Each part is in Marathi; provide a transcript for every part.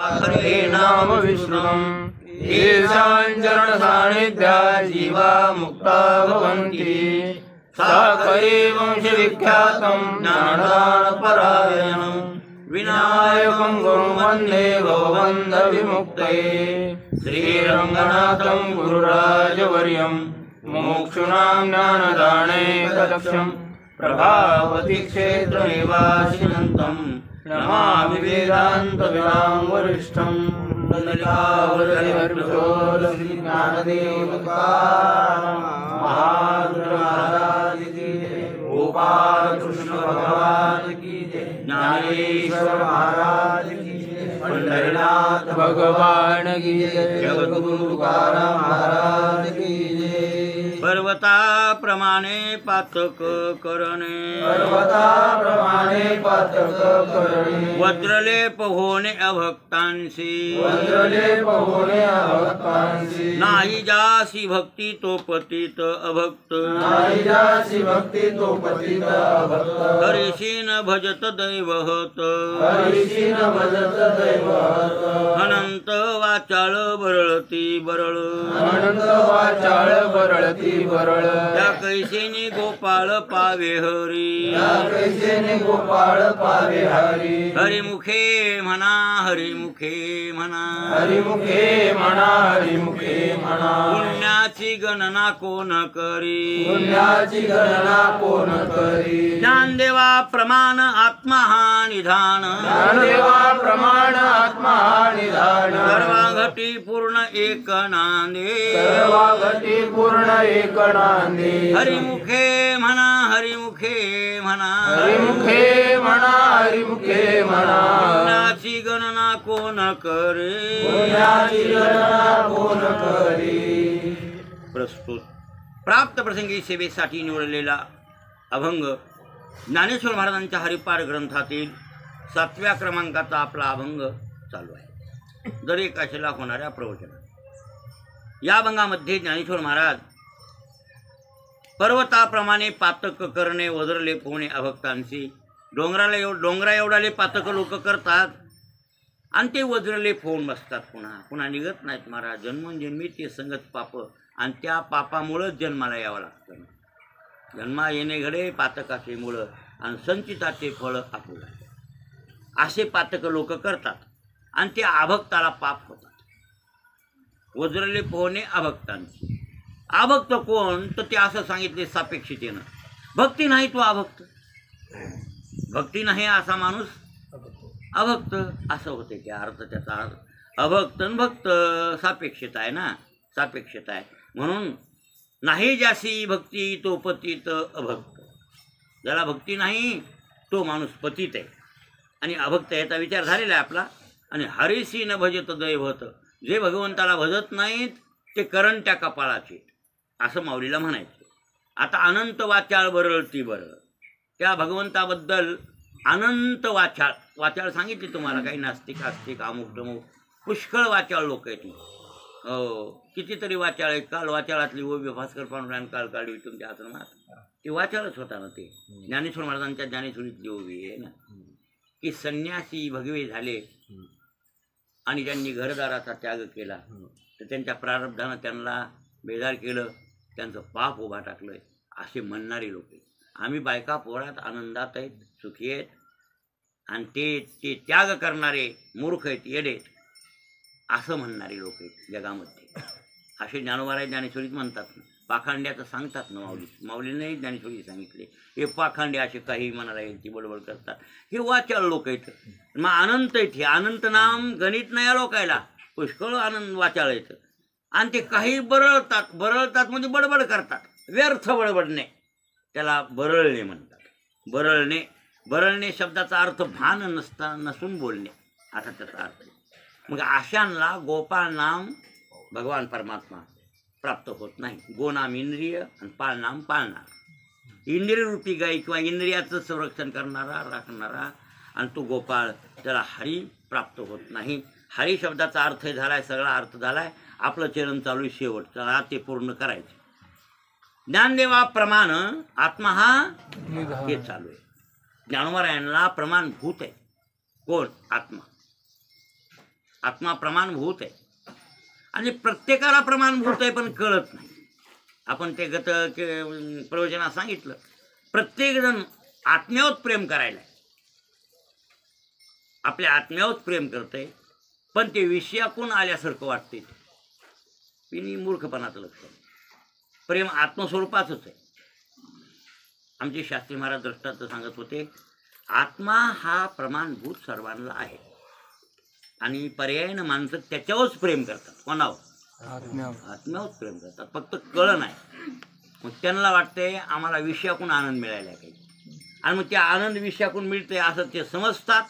हरे नाम विष्णुम् येषाञ्चरण सान्निध्या जीवा मुक्ता भवन्ति साखरे वंश विख्यातं ज्ञानदानपरायणं विनायकं गुरुं वन्दे भवबन्ध विमुक्तये श्रीरङ्गनाथं गुरुराजवर्यं मुमुक्षूणां ज्ञानदानैकदक्षं प्रभावती क्षेत्रनिवासिनं नमामि वेदान्तविदां वरिष्ठं महाराज की गोपाल कृष्ण भगवान की ज्ञानेश्वर महाराज की पंढरीनाथ भगवान की जगद्गुरु तुकाराम महाराज की पर्वता प्रमाणे पातक करणे पर्वताप्रमाणे पातक करणे वज्रलेप होणे अभक्तांशी वज्रलेप होणे अभक्तांशी नाही जासी भक्ती तो पतित अभक्त नाही जासी भक्ती तो पतित अभक्त हरिशीन भजत दैवहत हरिशीन भजत दैवहत अनंत वाचाळ बरळती बरळ अनंत वाचाळ बरळती बरळ त्या कैसेनी गोपाळ पावे हरी त्या कैसेनी गोपाळ पावे हरी हरिमुखे म्हणा हरिमुखे म्हणा हरिमुखे म्हणा हरिमुखे म्हणा पुण्याची गणना कोण करी पुण्याची गणना कोण करी ज्ञानदेवा प्रमाण आत्मा हा निधान ज्ञानदेवा प्रमाण आत्मा हा निधान सर्वाघटी पूर्ण एक नांदे सर्वाघटी पूर्ण एक नांदे हरिमुखे म्हणा हरिमुखे म्हणा हरिमुखे म्हणा हरिमुखे म्हणा पुण्याची गणना कोण करे पुण्याची गणना कोण करे प्रस्तुत प्राप्त प्रसंगी सेवेसाठी निवडलेला अभंग ज्ञानेश्वर महाराजांच्या हरिपाठ ग्रंथातील 7व्या क्रमांकाचा आपला अभंग चालू आहे. दर एकाशीला होणाऱ्या प्रवचनात या अभंगामध्ये ज्ञानेश्वर महाराज पर्वताप्रमाणे पातक करणे वज्रलेप होणे अभक्तांशी डोंगरा एवढाले पातक लोक करतात आणि ते वज्रलेप होऊन बसतात. पुन्हा निघत नाहीत महाराज. जन्मोजन्मी ते संगत पाप आणि त्या पापामुळंच जन्माला यावं लागतं. जन्मा येणे घडे पातकाचे मुळं आणि संचिताचे फळ आपुला असे पातक लोक करतात आणि ते अभक्ताला पाप होतात. वज्रलेप होणे अभक्तांची. अभक्त कोण तर ते असं सांगितले सापेक्षितेनं. भक्ती नाही तो अभक्त. भक्ती नाही असा माणूस अभक्त असं होते. त्या अर्थ त्याचा अर्थ अभक्त भक्त सापेक्षता आहे ना. सापेक्षता आहे म्हणून नाही जासी भक्ती तो पतित अभक्त. ज्याला भक्ती नाही तो माणूस पतित आहे आणि अभक्त याचा विचार झालेला आहे आपला. आणि हरिसी न भजत दैवत. जे भगवंताला भजत नाहीत ते करंट्या कपाळाचे असं माऊलीला म्हणायचं. आता अनंत वाचाळ बरळती बरळ. त्या भगवंताबद्दल अनंत वाचाळ सांगितली तुम्हाला. काही नास्तिक आस्तिक अमुक तमुक पुष्कळ वाचाळ लोक आहेत. हो कितीतरी वाचाळ आहेत. काल वाचाळातली ओबी भास्कर पांडुरंग काल काढली तुमच्या आश्रमात. ते वाचाळच होता ना. ते ज्ञानेश्वर महाराजांच्या ज्ञानेश्वरीतली ओबी आहे ना की संन्यासी भगवे झाले आणि ज्यांनी घरदाराचा त्याग केला तर त्यांच्या प्रारब्धानं त्यांना बेजार केलं. त्यांचं पाप उभा टाकलं असे म्हणणारे लोक आहेत. आम्ही बायका पोरात आनंदात आहेत सुखी आहेत आणि ते त्याग करणारे मूर्ख आहेत येडे असं म्हणणारे लोक आहेत जगामध्ये. असे ज्ञानोबा ज्ञानेश्वरीत म्हणतात. पाखांड्याचं सांगतात ना माऊलीने ज्ञानेश्वरी सांगितले. हे पाखांडे असे काही म्हणाला यांची बडबड करतात. हे वाचाळ लोक आहेत. मग अनंत आहेत. हे अनंत नाम गणित नाही या लोकायला. पुष्कळ आनंद वाचाळ आहेत आणि ते काही बरळतात. बरळतात म्हणजे बडबड करतात. व्यर्थ बडबडणे त्याला बरळणे म्हणतात. बरळणे शब्दाचा अर्थ भान नसून बोलणे असा त्याचा अर्थ. मग अशांना गोपाळ नाम भगवान परमात्मा प्राप्त होत नाही. गोनाम इंद्रिय आणि पाळनाम पाळणारा. इंद्रिय रूपी गाई किंवा इंद्रियाचं संरक्षण करणारा राखणारा आणि तो गोपाळ त्याला हरी प्राप्त होत नाही. हरी शब्दाचा अर्थ झाला आहे. सगळा अर्थ झाला आहे. आपलं चरण चालू आहे शेवट. चला ते पूर्ण करायचे. ज्ञानदेवा प्रमाण आत्मा हा हे चालू आहे. ज्ञानोबा यांना प्रमाणभूत आहे कोण? आत्मा. आत्मा प्रमाणभूत आहे आणि प्रत्येकाला प्रमाणभूत आहे, पण कळत नाही. आपण ते प्रवचनात सांगितलं, प्रत्येकजण आत्म्यावर प्रेम करायला आहे, आपल्या आत्म्यावर प्रेम करतंय, पण ते विषयाकून आल्यासारखं वाटते. तिने मूर्खपणाचं लक्षण. प्रेम आत्मस्वरूपाचंच आहे. आमचे शास्त्री महाराज दृष्टांत सांगत होते, आत्मा हा प्रमाणभूत सर्वांना आहे आणि पर्यायानं माणसं त्याच्यावरच प्रेम करतात. कोणावर? आत्म्यावर प्रेम करतात, फक्त कळ नाही. मग त्यांना वाटते आम्हाला विषयाकून आनंद मिळायला काही, आणि मग त्या आनंद विषयाकून मिळते असं ते समजतात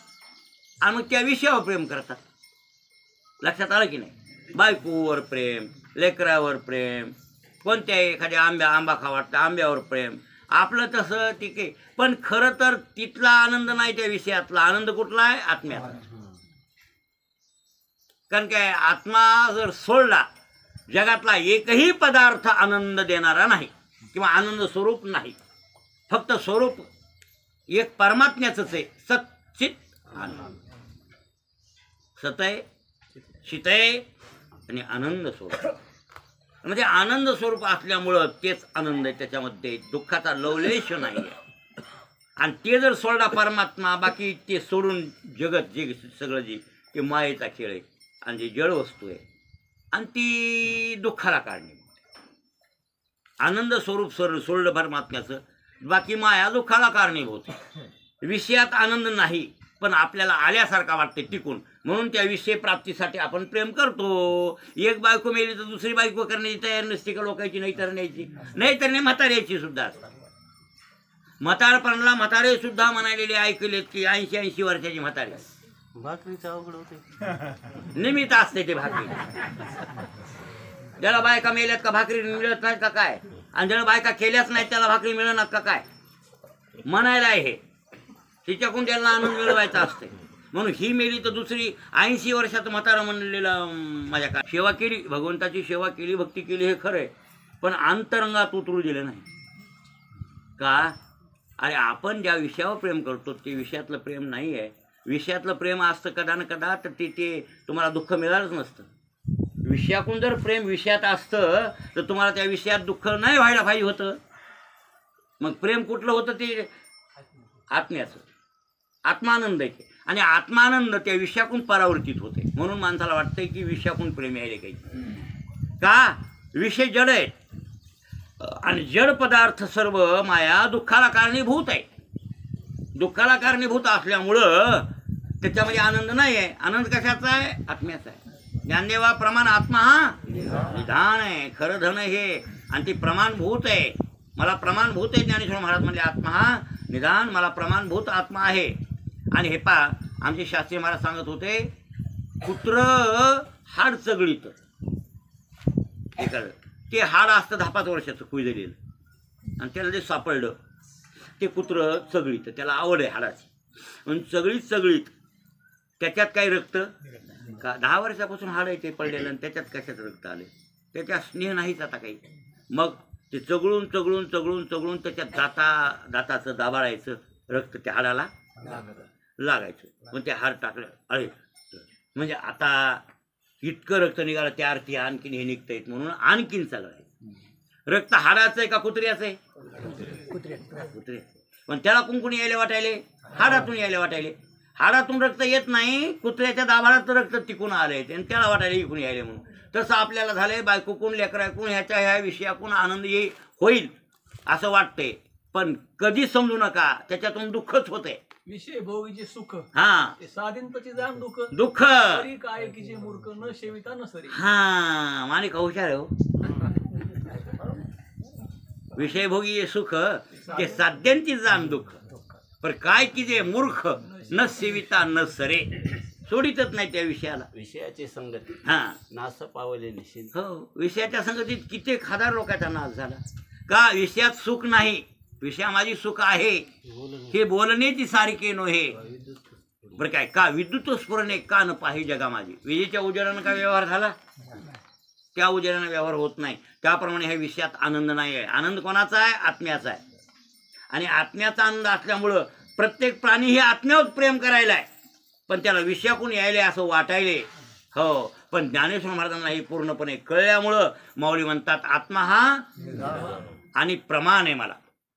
आणि मग त्या विषयावर प्रेम करतात. लक्षात आलं की नाही? बायकोवर प्रेम, लेकरावर प्रेम, कोणत्याही एखाद्या आंबा खा वाटतं आंब्यावर प्रेम, आपलं तसं ठीक आहे. पण खरं तर तिथला आनंद नाही, त्या विषयातला आनंद कुठला आहे? आत्म्याचा. कारण काय, आत्मा जर सोडला, जगातला एकही पदार्थ आनंद देणारा नाही किंवा आनंद स्वरूप नाही. फक्त स्वरूप एक परमात्म्याचंच आहे, सच्चित आनंद. सतय, चितय आणि आनंद स्वरूप. म्हणजे आनंद स्वरूप असल्यामुळं तेच आनंद आहे, त्याच्यामध्ये दुःखाचा लवलेश नाही आहे. आणि ते जर सोडला परमात्मा, बाकी ते सोडून जगत जे सगळं जे ते मायेचा खेळ आहे आणि जी जड वस्तू आहे आणि ती दुःखाला काढणे. आनंद स्वरूप सोडलं परमात्म्याचं, बाकी माया दुःखाला कारणीभूत. विषयात आनंद नाही, पण आपल्याला आल्यासारखा वाटते टिकून, म्हणून त्या विषय प्राप्तीसाठी आपण प्रेम करतो. एक बायको मेली तर दुसरी बायको करण्याची तयार नसते का लोकांची? नाही तर नाही म्हाताऱ्याची सुद्धा असतात. म्हातारपणाला म्हातारे सुद्धा म्हणालेले ऐकलेत की 80-80 वर्षाची म्हातारे. भाकरीचं अवघड होते, निमित्त असते ते भाकरी. ज्याला बायका मेल्यात का भाकरी मिळत नाही का काय? आणि ज्याला बायका केल्याच नाही त्याला भाकरी मिळणार का काय? म्हणायला आहे तिच्याकडून त्याला आनंद मिळवायचा असते. म्हणून ही मेली तर दुसरी 80 वर्षात म्हातारा म्हणलेला माझ्या काय सेवा केली, भगवंताची सेवा केली, भक्ती केली, हे खरं आहे, पण अंतरंगात उतरू दिलं नाही का? अरे आपण ज्या विषयावर प्रेम करतो ते विषयातलं प्रेम नाही आहे. विषयातलं प्रेम असतं कदा न कदा तर ते तुम्हाला दुःख मिळालंच नसतं. विषयाकून जर प्रेम विषयात असतं तर तुम्हाला त्या विषयात दुःख नाही व्हायला पाहिजे होतं. मग प्रेम कुठलं होतं? ते आत्म्याचं, आत्मानंद आहे. आणि आत्मानंद त्या विषयाकून परावर्तित होते. म्हणून माणसाला वाटतंय की विषयाकून प्रेम यायले काही का? विषय जड आहेत आणि जड पदार्थ सर्व माया दुःखाला कारणीभूत आहे. दुःखाला कारणीभूत असल्यामुळं त्याच्यामध्ये आनंद नाही आहे. आनंद कशाचा आहे? आत्म्याचा आहे. ज्ञानदेवा प्रमाण आत्मा हा निधान आहे, खरं धन हे, आणि ती प्रमाणभूत आहे. मला प्रमाणभूत आहे. ज्ञानेश्वर महाराज म्हणले आत्मा हा निधान, मला प्रमाणभूत आत्मा आहे. आणि हे पा आमचे शास्त्री महाराज सांगत होते, कुत्र हाड चगळीत, ते हाड असतं 10-5 वर्षाचं कुजलेलं, आणि त्याला जे सापडलं ते कुत्र चगळीत, त्याला आवड आहे हाडाची, म्हणून चगळीत त्याच्यात काही रक्त का 10 वर्षापासून हाड आहे ते पडलेलं, आणि त्याच्यात कशात रक्त आले? त्याच्यात स्नेह नाहीच आता काही. मग ते चगळून त्याच्यात दाताचं दाबाळायचं, रक्त त्या हाडाला लागायचं. मग ते हाड टाकलं, अरे म्हणजे आता इतकं रक्त निघालं त्या अर्थी आणखीन हे निघता येत, म्हणून आणखीन चगळायचं. रक्त हाडाचं आहे का कुत्र्याचं आहे? कुत्रे. पण त्याला कुंकुणी यायला वाटायले, हाडातून यायला वाटायले. हाडातून रक्त येत नाही, कुत्र्याच्या दाबाळात रक्त टिकून आलंय आणि त्याला वाटायला इकून यायले म्हणून. तसं आपल्याला झालंय, बायकोकून लेकराकून ह्या विषयाकून आनंद होईल असं वाटते, पण कधी समजू नका त्याच्यातून दुःखच होते. विषय भोगीचे सुख, हा साधीनपची जाण दुःख काय की जे मूर्ख न सेविता न सरी. हा माणिक हुशार आहे हो. विषयभोगी सुख ते साध्यांची जाण दुःख, पण काय की जे मूर्ख न सेविता न सरे, सोडितच नाही त्या विषयाला. विषयाची संगती हा नास पावले निश्चित. हो, विषयाच्या संगतीत किती हजार लोकांचा नाश झाला का? विषयात सुख नाही, विषयामाझी सुख आहे हे बोलण्याची सारखे नव्हे. बरं काय का? विद्युत स्फुरणे का न पाही जगा माझी. विजेच्या उजेडानं का व्यवहार झाला? त्या उजेडानं व्यवहार होत नाही. त्याप्रमाणे ह्या विषयात आनंद नाही आहे. आनंद कोणाचा आहे? आत्म्याचा आहे. आणि आत्म्याचा आनंद असल्यामुळं प्रत्येक प्राणी हे आत्म्यावर प्रेम करायला आहे, पण त्याला विषयाकून यायले असं वाटायले हो, पण ज्ञानेश्वर महाराजांना हे पूर्णपणे कळल्यामुळं माऊली म्हणतात आत्मा हा आणि प्रमाण आहे मला.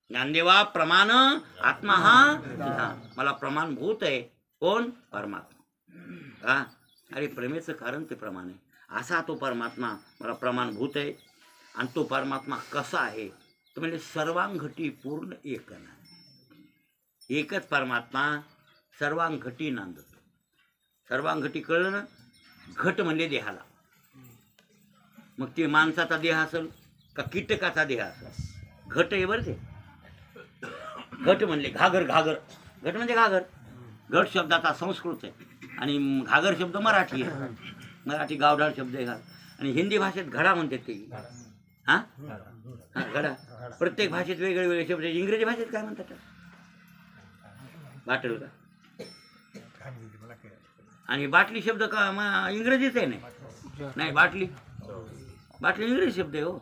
ज्ञानदेवा प्रमाण, आत्मा हा निधान. मला प्रमाणभूत आहे. कोण? परमात्मा. हा, अरे प्रेमेचं कारण ते प्रमाण आहे. असा तो परमात्मा मला प्रमाणभूत आहे. आणि तो परमात्मा कसा आहे तर म्हणजे सर्वांगठी पूर्ण एक नाही. एकच परमात्मा सर्वांगठी नांदतो. सर्वांगठी कळलं ना? घट म्हणजे देहाला. मग ते माणसाचा देह असेल का कीटकाचा देह असेल, घट आहे बरं ते. घट म्हणले घागर. घागर, घट म्हणजे घागर. घट शब्दाचा संस्कृत आहे आणि घागर शब्द मराठी आहे. मराठी गावढाळ शब्द आहे. आणि हिंदी भाषेत घडा म्हणतात ते. हां, घडा. प्रत्येक भाषेत वेगळे वेगळे शब्द. इंग्रजी भाषेत काय म्हणतात? बाटल का? आणि बाटली शब्द का इंग्रजीच आहे? नाही, बाटली इंग्रजी शब्द आहे हो.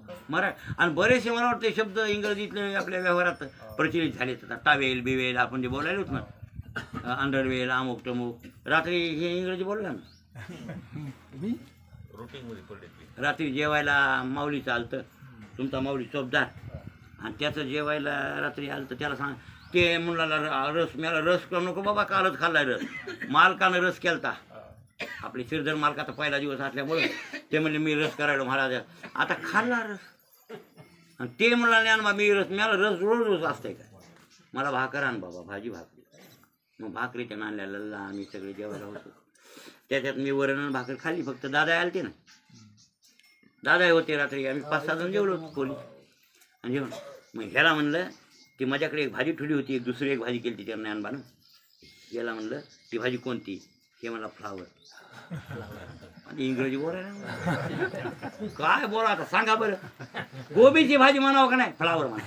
आणि बरेचसे मला वाटते शब्द इंग्रजीतले आपल्या व्यवहारात प्रचलित झाले. टावेल बिवेल आपण जे बोलायला होत ना, अंडरवेल, अमुक टमुक, रात्री हे इंग्रजी बोलला ना. रात्री जेवायला माऊली चालतं, तुमचा माऊली चोपदार, आणि त्याचं जेवायला रात्री आलं तर त्याला सांग, ते मुलाला रस मला रस करू नको बाबा, कालच खाल्लाय रस. मालकानं रस केलता. आपले श्रीधर मालकाचा पहिला दिवस असल्यामुळे ते म्हणले मी रस करायला महाराज. आता खाल्ला रस आणि ते म्हणाले मी रस, मला रस रोज असतंय का? मला भाकर आण बाबा, भाजी भाकरी. मग भाकरीच्या नाण्याला आम्ही सगळे जेवायला होतो. त्याच्यात मी वरण भाकर खाल्ली. फक्त दादा आलते ना, दादा होते. रात्री आम्ही 5-6 जण जेवलो खोली. आणि जेवण मग ह्याला म्हणलं ती माझ्याकडे एक भाजी ठेवली होती, एक दुसरी एक भाजी केली तिच्या ज्ञानबानं. याला म्हणलं ती भाजी कोणती? हे मला फ्लावर. आणि इंग्रजी बोलायला काय बोला आता सांगा बरं. गोबीची भाजी म्हणावं का नाही? फ्लावर म्हणा.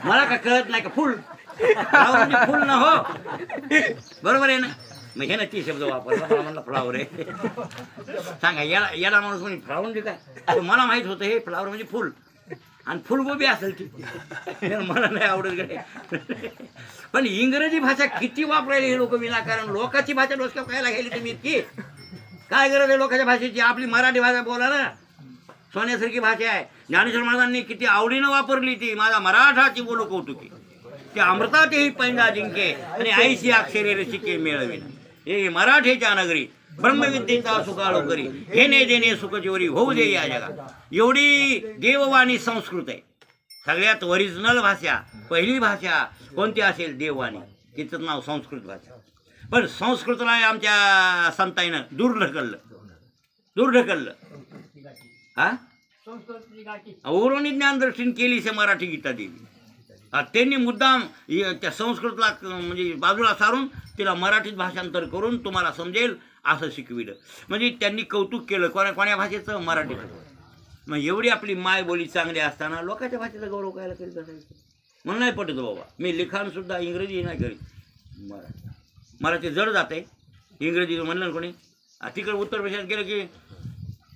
मला का कळत नाही का? फुल. फ्लावर म्हणजे फुल ना हो, बरोबर आहे ना? मग हे ना ती शब्द वापरला. मला म्हणलं फ्लावर आहे. सांगा याला माणूस म्हणे फ्लावर म्हणजे काय? मला माहित होतं हे फ्लावर म्हणजे फुल. आणि फुलगोबी असेल ती मला नाही आवडत गडे. पण इंग्रजी भाषा किती वापरायला हे लोक विनाकारण. लोकांची भाषा डोसक्यावर खायला गेली तुम्ही इतकी. काय गरज आहे लोकांच्या भाषेची? आपली मराठी भाषा बोला ना. सोन्यासारखी भाषा आहे. ज्ञानेश्वर महाराजांनी किती आवडीनं वापरली ती. माझा मराठाची बोलू कौतुकी, ते अमृतातेही पैंजा जिंके आणि ऐशी अक्षरे रसिके मेळविन. हे मराठीच्या नगरी ब्रह्मविद्येचा सुकाळो करी, घेणे देणे सुख जेवरी होऊ दे या जगात. एवढी देववाणी संस्कृत आहे. सगळ्यात ओरिजिनल भाषा, पहिली भाषा कोणती असेल? देववाणी. तिचं नाव संस्कृत भाषा. पण संस्कृतला आमच्या संताईनं दूर ढकललं. हा, औरणी ज्ञानदर्शन केली से मराठी गीता देवी. त्यांनी मुद्दाम त्या संस्कृतला म्हणजे बाजूला सारून तिला मराठीत भाषांतर करून तुम्हाला समजेल असं शिकविलं. म्हणजे त्यांनी कौतुक केलं कोण्या भाषेचं? मराठी भाषेचं. मग एवढी आपली मायबोली चांगली असताना लोकांच्या भाषेचा गौरव करायला करीत बसायचं. मला नाही पटत बाबा. मी लिखाणसुद्धा इंग्रजी नाही करीत, मला ते जड जात आहे. इंग्रजी म्हणलं ना कोणी, तिकडे उत्तर प्रदेशात गेलं की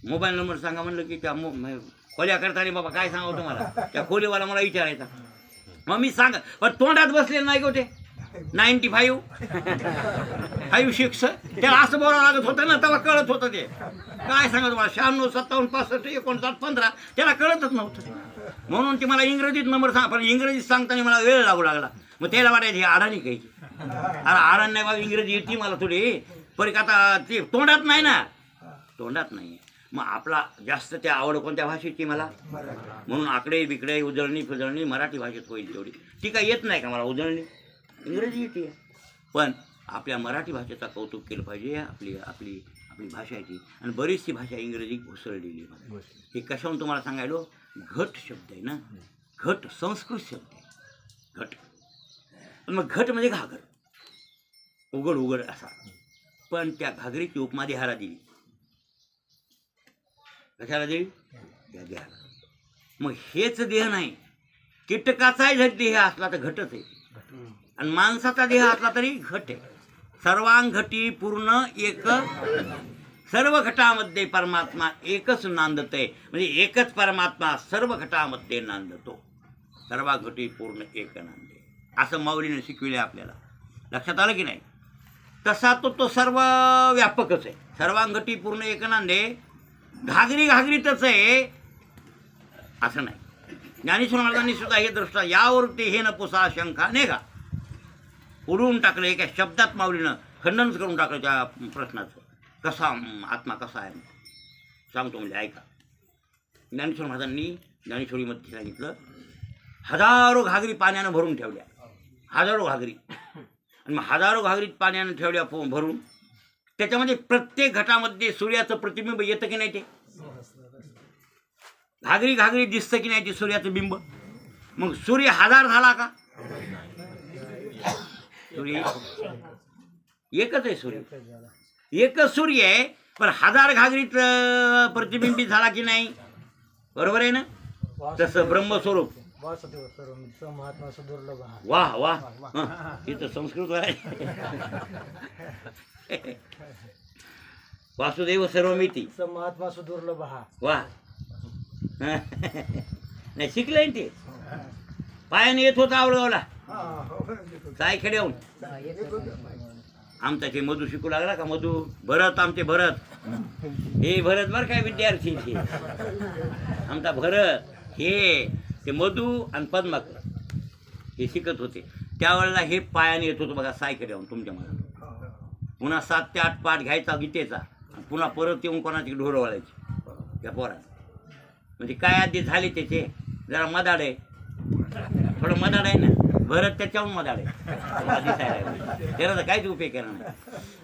मोबाईल नंबर सांगा म्हणलं की त्या खोल्या करताना बाबा काय सांगावं तुम्हाला, त्या खोलीवाला मला विचारायचा. मग मी सांगा, पण तोंडात बसलेलं नाही होते 95 56. त्याला असं बोलावं लागत होतं ना, तेव्हा कळत होतं ते. काय सांगा तुम्हाला 96 57 65 59 15 त्याला कळतच नव्हतं. म्हणून ते मला इंग्रजीत नंबर सांग. पण इंग्रजीत सांगताना मला वेळ लागू लागला. मग त्याला वाटायचं हे अडाणी काही. अरे अडाणी नाही बाबा, इंग्रजी येते मला थोडी. पण आता ते तोंडात नाही ना, तोंडात नाही. मग आपला जास्त त्या आवड कोणत्या भाषेची? मला. म्हणून आकडे बिकडे उजळणी फिजळणी मराठी भाषेत होईल तेवढी. ती काय येत नाही का मला उजळणी? इंग्रजी येते. पण आपल्या मराठी भाषेचा कौतुक केलं पाहिजे. आपली आपली आपली भाषा आहे ती. आणि बरीचशी भाषा इंग्रजी घुसळलेली. हे कशाहून तुम्हाला सांगायलो? घट शब्द आहे ना, घट संस्कृत शब्द आहे. घट. मग घट म्हणजे घागर, उघड असा. पण त्या घागरीची उपमा देहाला दिली. कशाला देवी? या देहाला. मग हेच देह नाही, कीटकाचाही जर देह असला तर घटच आहे. आणि माणसाचा देह असला तरी घट आहे. सर्वांगठी पूर्ण एक. सर्व घटामध्ये परमात्मा एकच नांदते. म्हणजे एकच परमात्मा सर्व घटामध्ये नांदतो. सर्व घटी पूर्ण एक नांदते असं माऊलीने शिकविले आपल्याला. लक्षात आलं की नाही? तसा तो सर्व व्यापकच आहे. सर्वांगठी पूर्ण एकनांदे घागरी घागरीतच आहे असं नाही. ज्ञानेश्वर महाराजांनी सुद्धा हे दृष्टा यावरती हे न पुसा शंका नाही का उडवून टाकलं. एका शब्दात माऊलीनं खंडनच करून टाकलं त्या प्रश्नाचं. कसा आत्मा कसा आहे सांगतो म्हणजे ऐका. ज्ञानेश्वर महाराजांनी ज्ञानेश्वरीमध्ये सांगितलं हजारो घागरी पाण्यानं भरून ठेवल्या. हजारो घागरी आणि मग हजारो घागरीत पाण्यानं ठेवल्या भरून. त्याच्यामध्ये प्रत्येक घटामध्ये सूर्याचं प्रतिबिंब येतं की नाही. ते घागरी घागरी दिसतं की नाही ते सूर्याचं बिंब. मग सूर्य हजार झाला का. सूर्य एकच आहे. सूर्य एकच सूर्य आहे पण हजार घागरीत प्रतिबिंबित झाला की नाही. बरोबर आहे ना. तसं ब्रह्मस्वरूप वाह वाह इथं संस्कृत आहे. वासुदेव सर्वमिती महात्मा सुदुर्लभ वाह. नाही शिकलंय ते. पायाने येत होता आवडगावला सायखेड्याहून. आमचा ते मधू शिकू लागला का. मधू भरत आमचे भरत हे भरत बरं काय विद्यार्थी आमचा भरत हे ते मधू आणि पद्माकर हे शिकत होते. त्यावेळेला हे पायाने येत होतं बघा सायखेड्याहून तुमच्या मला. पुन्हा 7 ते 8 पाठ घ्यायचा गीतेचा आणि पुन्हा परत येऊन कोणाची ढोरं वळायची त्या पोराने. म्हणजे काय आधी झाले त्याचे जरा मदाड आहे थोडं मदाड आहे ना. भरत त्याच्याहून मदाड आहे दिसायला त्याला तर काहीच उपयोग केला नाही.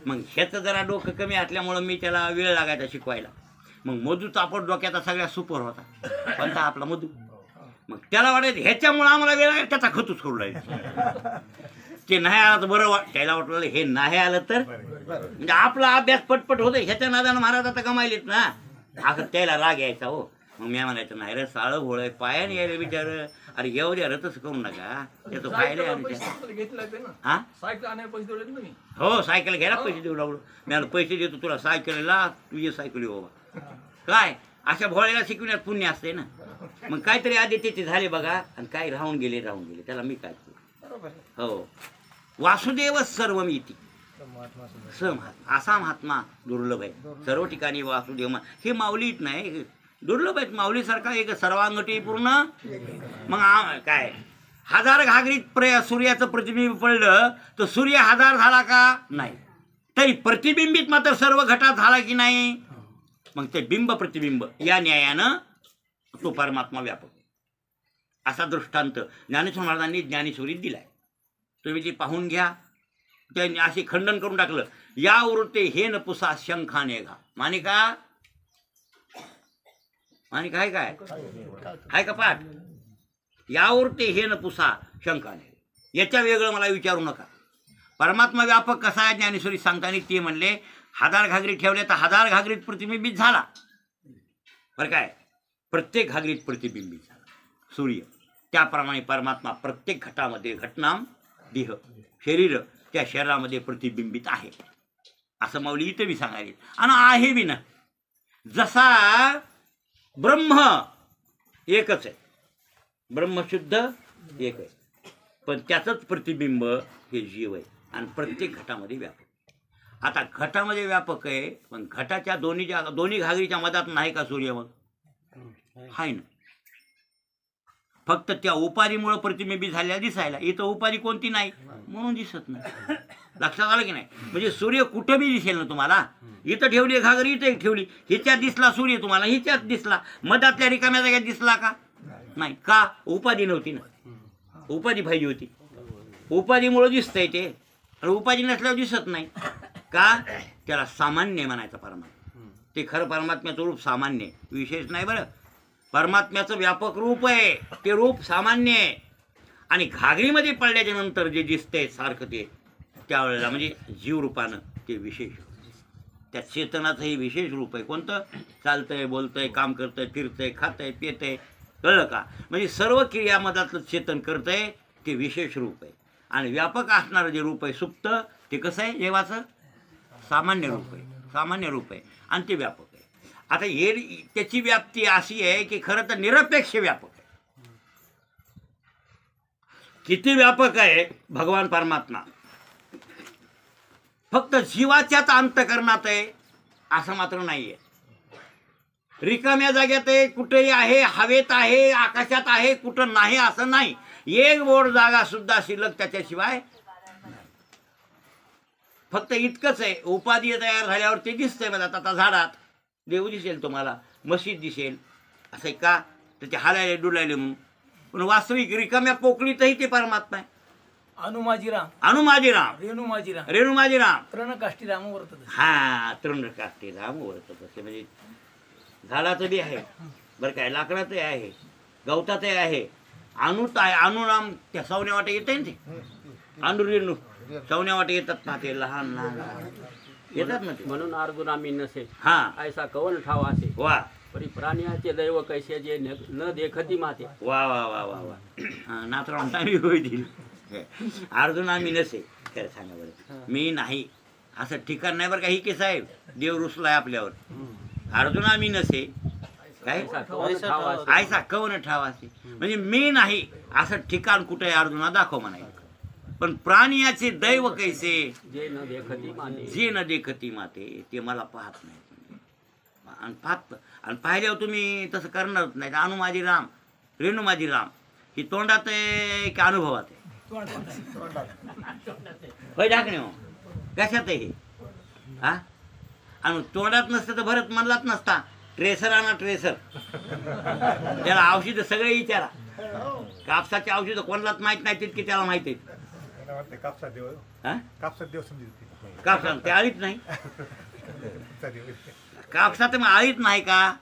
मग ह्याचं जरा डोकं कमी असल्यामुळं मी त्याला वेळ लागायचा शिकवायला. मग मधूचा आपण डोक्याचा सगळ्यात सुपर होता पण आपला मधू. मग त्याला वाटायचं ह्याच्यामुळं आम्हाला वेळ लागेल त्याचा खतूच करू लागेल. ते नाही आलं तर बरं त्याला वाटलं हे नाही आलं तर म्हणजे आपला अभ्यास पटपट होतं. ह्याच्या नादानं महाराज आता कमायलेत ना. असं त्याला राग यायचा हो. मग मी म्हणायचं नाही रे साळं भोळ आहे पायाने यायला विचार. अरे येऊ द्या रे तसं करू नका त्याचं पाहिलं घेतलं ना. हा सायकल आणायला पैसे दिले तुम्ही. हो सायकल घ्यायला पैसे देऊ लागलो. मी आता पैसे देतो तुला सायकलीला तुझी सायकली बाबा. काय अशा भोळ्याला शिकवण्यात पुण्य असते ना. मग काहीतरी आधी त्याचे झाले बघा आणि काय राहून गेले त्याला मी काय हो. वासुदेव सर्वमिती समहात्मा असा महात्मा दुर्लभ आहे. सर्व ठिकाणी वासुदेव हे माऊलीत नाही दुर्लभ आहेत. माऊलीसारखा एक सर्वांगठी पूर्ण. मग काय हजार घागरीत सूर्याचं प्रतिबिंब पडलं तर सूर्य हजार झाला का नाही. तरी प्रतिबिंबित मात्र सर्व घटात झाला की नाही. मग ते बिंब प्रतिबिंब या न्यायानं तो परमात्मा व्यापक असा दृष्टांत ज्ञानेश्वर महाराजांनी ज्ञानेश्वरीत दिलाय. तुम्ही ते पाहून घ्या. त्यांनी असे खंडन करून टाकलं. यावरते हे न पुसा शंखाने घा. माने का आहे काय आहे का पाठ. यावरते हे न पुसा शंखाने. याच्या वेगळं मला विचारू नका. परमात्मा व्यापक कसा आहे ज्ञानेश्वरी सांगताना ते म्हणले हजार घागरी ठेवले तर हजार घागरीत प्रतिबिंबित झाला बरं काय. प्रत्येक घागरीत प्रतिबिंबित झाला सूर्य. त्याप्रमाणे परमात्मा प्रत्येक घटामध्ये घटनाम देह शरीर त्या शरीरामध्ये प्रतिबिंबित आहे असं माऊली इथं बी सांगायला. आणि आहे बी ना. जसा ब्रह्म एकच आहे ब्रह्मशुद्ध एक आहे पण त्याचंच प्रतिबिंब हे जीव आहे आणि प्रत्येक घटामध्ये व्यापक. आता घटामध्ये व्यापक आहे पण घटाच्या दोन्ही घागरीच्या मधात नाही का सूर्य. मग आहे ना. फक्त त्या उपाधीमुळे प्रतिबिंबित झालेला दिसायला. इथं उपाधी कोणती नाही म्हणून दिसत नाही. लक्षात आलं की नाही. म्हणजे सूर्य कुठं बी दिसेल ना तुम्हाला. इथं ठेवली घागरी इथं ठेवली हिच्यात दिसला सूर्य तुम्हाला हिच्यात दिसला. मधातल्या रिकाम्या जाग्यात दिसला का नाही. का उपाधी नव्हती ना. उपाधी पाहिजे होती. उपाधीमुळे दिसतंय ते आणि उपाधी नसल्यावर दिसत नाही का. त्याला सामान्य म्हणायचं परमात्मा. ते खरं परमात्म्याचं रूप सामान्य विशेष नाही बरं. परमात्म्याचं व्यापक रूप आहे ते रूप सामान्य आहे. आणि घागरीमध्ये पडल्याच्या नंतर जे दिसतंय सारखं ते त्यावेळेला म्हणजे जीवरूपानं ते विशेष. त्या चेतनाचं हे विशेष रूप आहे. कोणतं चालतंय बोलतंय काम करतंय फिरतंय खातंय पितंय कळलं का. म्हणजे सर्व क्रियामधातलं चेतन करतंय ते विशेष रूप आहे. आणि व्यापक असणारं जे रूप आहे सुप्त ते कसं आहे देवाचं सामान्य रूप आहे. सामान्य रूप आहे आणि ते व्यापक आहे. आता हे त्याची व्याप्ती अशी आहे की खरं तर निरपेक्ष व्यापक आहे. किती व्यापक आहे भगवान परमात्मा. फक्त जीवाच्याच अंतःकरणात आहे असं मात्र नाही आहे. रिकाम्या जाग्यात आहे, कुठेही आहे, हवेत आहे, आकाशात आहे, कुठं नाही असं नाही. एक बोर्ड जागा सुद्धा शिल्लक त्याच्याशिवाय. फक्त इतकंच आहे, उपाधी तयार झाल्यावर ते दिसतंय मला. आता झाडात देव दिसेल तुम्हाला, मशीद दिसेल, असं आहे का तर ते हालायले डुलायले म्हणून. पण वास्तविक रिकाम्या पोकळीतही ते परमात्मा आहे. अनुमाजीराम अनुमाजीराम, रेणुमाजीराम रेणुमाजीराम, तृणकाष्टीराम वर्तत. हा तृणकाष्टी राम वर्तत असे. म्हणजे झाडाचं बी आहे बरं काय, लाकडाचंही आहे, गवताचंही आहे, अणूत आहे. अणुनाम त्या सवन्या वाटे येते ना ते अणू रेणू सवन्या वाटे येतात ना ते लहान लहान येतात ना ते. म्हणून अर्जुन आम्ही नसे हा ऐसा कवन ठावा असे वा परी प्राण्याचे दैव कैसे जे न देखती माते. वा वा वा वा वा नाथरावांचा मी होईल. अर्जुन आम्ही नसे, खरं सांगा बरं, मी नाही असं ठिकाण नाही बरं का. ही की साहेब देव रुसलाय आपल्यावर. अर्जुन आम्ही नसे काय ऐसा कवन ठावा असे. आयसा कवन ठावा असे म्हणजे मी नाही असं ठिकाण कुठे आहे अर्जुना दाखव म्हणायचं. पण प्राण्याचे दैव कैसे जे न देखती माते. जे न देखती माते, ते मला पाहत नाही. आणि पाहिल्यावर तुम्ही तसं करणारच नाही. अनु माझी राम, रेणू माझी राम, ही तोंडात आहे की अनुभवात आहे? होय ढाकणे हो, कशात आहे हे? हा आणि तोंडात नसतं तर भरत म्हणलाच नसता ट्रेसर आणा ट्रेसर. त्याला औषधं सगळे विचारा. कापसाची औषधं कोणालाच माहीत नाही तितकी त्याला माहिती आहेत. कापसात देव, हा कापसात देव समजते. कापसा ते आळीत नाही, कापसात मग आळीत नाही का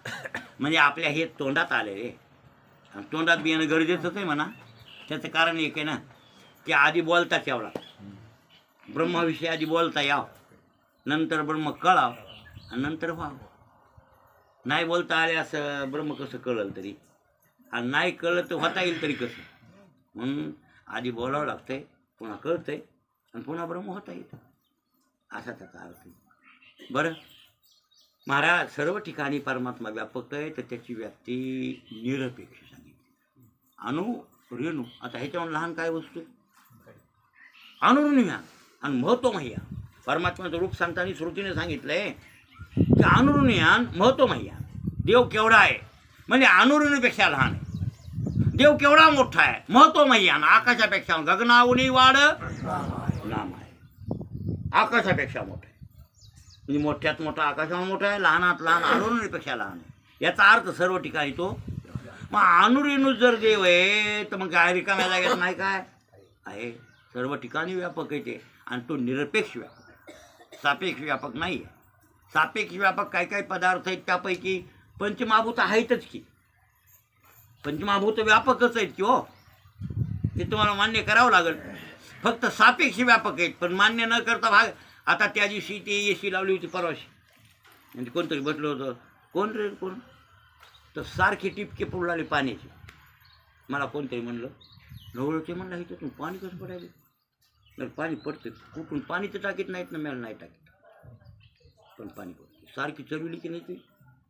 म्हणजे आपल्या हे तोंडात आले रे. आणि तोंडात बियाणं गरजेचंच आहे म्हणा. त्याचं कारण एक आहे ना की आधी बोलताच यावं लागतं. ब्रह्माविषयी आधी बोलता यावं, नंतर ब्रह्म कळाव आणि नंतर व्हावं. नाही बोलता आले असं ब्रह्म कसं कळलं तरी, आणि नाही कळलं तर होता येईल तरी कसं. म्हणून आधी बोलावं लागतंय, पुन्हा कळतंय आणि पुन्हा ब्रह्म होता येईल, असा त्याचा अर्थ आहे. बरं महाराज, सर्व ठिकाणी परमात्मा व्यापक आहे तर त्याची व्याप्ती निरपेक्ष सांगितली. अणु रेणू, आता ह्याच्यावर लहान काय वस्तू आहे? अनुरुनिया आणि महत्वमह्या. परमात्म्याचं रूप सांगताना श्रुतीने सांगितलंय की अनुरुनियान महत्वमह्या. देव केवढा आहे म्हणजे अनुरुनीपेक्षा लहान आहे. देव केवढा मोठा आहे महत्वमह्यान, आकाशापेक्षा गगनावनी वाढ नाम आहे. आकाशापेक्षा मोठा आहे म्हणजे मोठ्यात मोठा आकाशावर मोठा आहे, लहानात लहान अनुरुनीपेक्षा लहान आहे. याचा अर्थ सर्व ठिकाणी तो. मग अनुरेणू जर देव आहे तर मग काय रिकाम्या जागेत नाही काय आहे? सर्व ठिकाणी व्यापक आहे ते. आणि तो निरपेक्ष व्यापक आहे, सापेक्ष व्यापक नाही आहे. सापेक्ष व्यापक काय काय पदार्थ आहेत त्यापैकी पंचमहाभूत आहेतच की. पंचमहाभूत व्यापकच आहेत की हो, ते तुम्हाला मान्य करावं लागेल. फक्त सापेक्ष व्यापक आहेत पण मान्य न करता भाग. आता त्या दिवशी ते एसी लावली होती परवाशी, म्हणजे कोणतरी बसलं होतं, कोण रे कोण, तर सारखे टिपके पडू लागले पाण्याचे. मला कोणतरी म्हणलं नवळचे म्हणलं इथं तू पाणी कसं पडायला? तर पाणी पडतं कुठून? पाणी तर टाकीत नाहीत ना, मेळ नाही टाकीत पण पाणी पडतं. सारखी चरविली की नाही ती,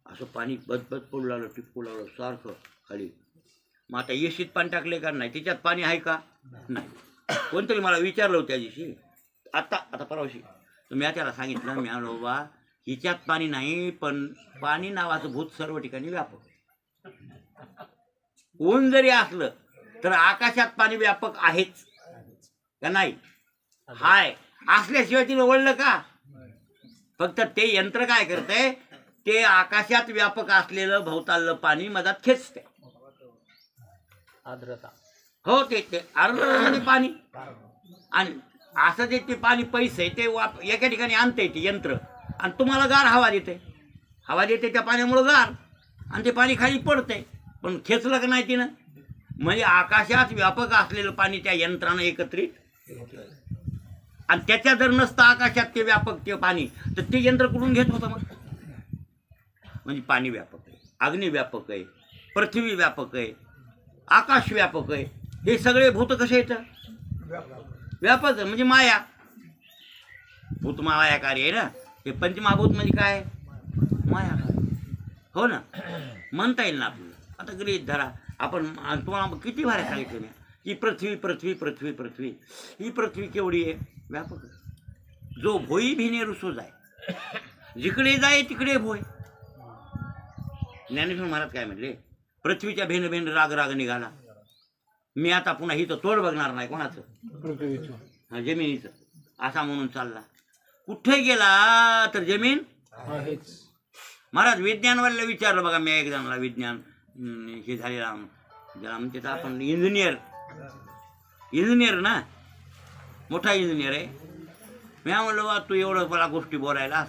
असं पाणी बदबद पडू लागलं, टिपकू लागलं सारखं खाली. मग आता एसीत पाणी टाकले का नाही, त्याच्यात पाणी आहे का नाही? कोणतरी मला विचारलं होतं त्या दिवशी, आता परवाशी. तर मी त्याला सांगितलं, मी आलो बाबा हिच्यात पाणी नाही पण पाणी नावाचं भूत सर्व ठिकाणी व्यापक आहे. ऊन जरी असलं तर आकाशात पाणी व्यापक आहेच का नाही? हाय, असल्याशिवाय तिने ओढलं का? फक्त ते यंत्र काय करतंय, ते आकाशात व्यापक असलेलं भोवताललं पाणी मधात खेचते. आर्द्रता हो, ते आर्द्रता पाणी. आणि असं जे ते पाणी पैसे ते एका ठिकाणी आणते ते यंत्र, आणि तुम्हाला गार हवा देते. हवा देते त्या पाण्यामुळं गार, आणि ते पाणी खाली पडते. पण खेचलं का नाही तिनं? म्हणजे आकाशात व्यापक असलेलं पाणी त्या यंत्रानं एकत्रित. आणि त्याच्या जर नसतं आकाशात ते व्यापक ते पाणी, तर ते यंत्र कुठून घेत होतं मग? म्हणजे पाणी व्यापक आहे, अग्नी व्यापक आहे, पृथ्वी व्यापक आहे, आकाश व्यापक आहे. हे सगळे भूत कसे येतं? व्यापक आहे म्हणजे माया. भूत माया कार्य आहे ना. हे पंचमहाभूत म्हणजे काय? माया कार्य. हो ना, म्हणता येईल ना आपल्याला. आता गृहीत धरा, आपण तुम्हाला किती भारी सांगितलं मी की पृथ्वी पृथ्वी पृथ्वी पृथ्वी. ही पृथ्वी केवढी आहे? व्यापक आहे. जो भोई भिने रुसो जाय, जिकडे जाय तिकडे भोय. ज्ञानेश्वर महाराज काय म्हटले, पृथ्वीच्या भेन भेन राग राग निघाला. मी आता पुन्हा हिचं तोड बघणार नाही. कोणाचं? जमिनीचं. असा म्हणून चालला. कुठे गेला तर जमीन महाराज विज्ञानवाल्याला विचारलं बघा. मी एक जणाला विज्ञान हे झालेला ज्याला म्हणते तर आपण इंजिनियर ना, मोठा इंजिनियर आहे. मी म्हणलं बा तू एवढं मला गोष्टी बोलायला,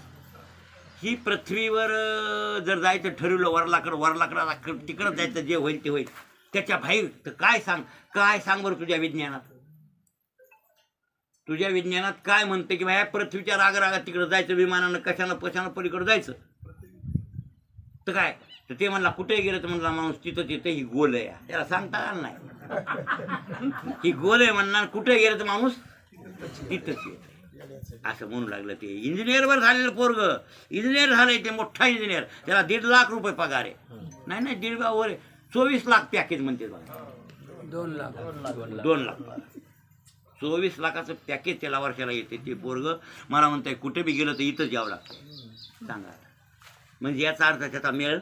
ही पृथ्वीवर जर जायचं ठरवलं वरलाकडा तिकडं जायचं, जे होईल ते होईल. त्याच्या बाहेर तर काय सांग बरं तुझ्या विज्ञानात काय म्हणते की बाया पृथ्वीच्या रागात तिकडं जायचं, विमानानं कशानं पलीकडं जायचं. तर काय तर ते म्हणला कुठे गेलं तर म्हणला माणूस तिथं ही गोल आहे. त्याला सांगता आलं नाही. ही गोल आहे म्हणणार, कुठे गेलं तर माणूस तिथंच येत असं म्हणू लागलं. ते इंजिनियरवर झालेलं पोरग इंजिनियर झालंय, ते मोठा इंजिनियर. त्याला 1.5 लाख रुपये पगार आहे. नाही 1.5 वर 24 लाख पॅकेज म्हणते बघा. 2 लाख 24 लाखाचं पॅकेज त्याला वर्षाला येते. ते पोरग मला म्हणताय कुठे बी गेलं तर इथंच यावं लागतं. सांगा म्हणजे याचा अर्थ त्याचा मेळ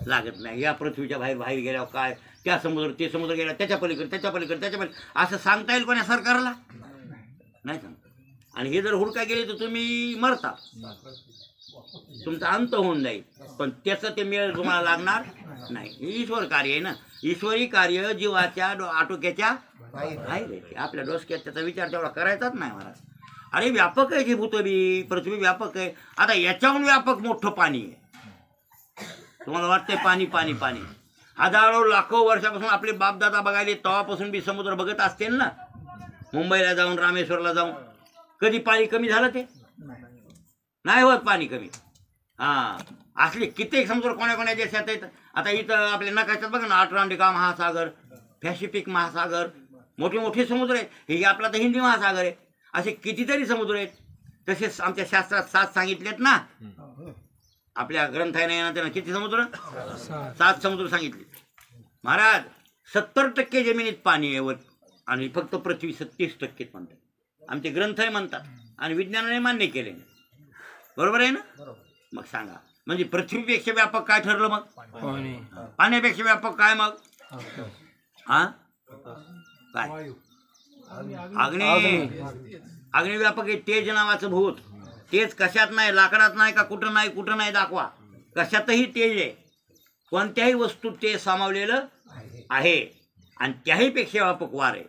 लागत नाही. या पृथ्वीच्या बाहेर गेल्यावर काय ते समुद्र गेल्या त्याच्या पलीकडे असं सांगता येईल कोण्या सरकारला? नाही सांगता. आणि हे जर हुडका गेले तर तुम्ही मरता, तुमचा अंत होऊन जाईल. पण त्याचं ते मेळ तुम्हाला लागणार नाही. ईश्वर कार्य आहे ना. ईश्वरी कार्य जीवाच्या आटोक्याच्या बाहेर. आपल्या डोसक्यात त्याचा विचार तेवढा करायचाच नाही महाराज. अरे व्यापक आहे जी भूतबी, पृथ्वी व्यापक आहे. आता याच्याहून व्यापक मोठं पाणी आहे. तुम्हाला वाटतंय पाणी हजारो लाखो वर्षापासून आपले बापदादा बघायले तेव्हापासून बी समुद्र बघत असतील ना. मुंबईला जाऊन रामेश्वरला जाऊन कधी पाणी कमी झालं? ते नाही होत पाणी कमी. असले कित्येक समुद्र कोण्या देशात आहेत. आता इथं आपल्या नकाशात बघा ना, अटलांटिका महासागर, पॅसिफिक महासागर, मोठे समुद्र आहेत. हे आपला तर हिंदी महासागर आहे. असे कितीतरी समुद्र आहेत. तसेच आमच्या शास्त्रात 7 सांगितलेत ना. आपल्या ग्रंथाने येणार किती समुद्र? 7 समुद्र सांगितले महाराज. 70% जमिनीत पाणी आहे आणि फक्त पृथ्वी 37% म्हणतात. आमचे ग्रंथ म्हणतात आणि विज्ञानाने मान्य केले. बरोबर आहे ना? मग सांगा म्हणजे पृथ्वीपेक्षा व्यापक काय ठरलं मग? पाण्यापेक्षा व्यापक काय मग? काय? अग्नी व्यापक आहे. तेज नावाचं भूत. तेज कशात नाही, लाकडात नाही का कुठं नाही दाखवा. कशातही तेज आहे. कोणत्याही वस्तूत ते सामावलेलं आहे. आणि त्याही पेक्षा व्यापक वार आहे.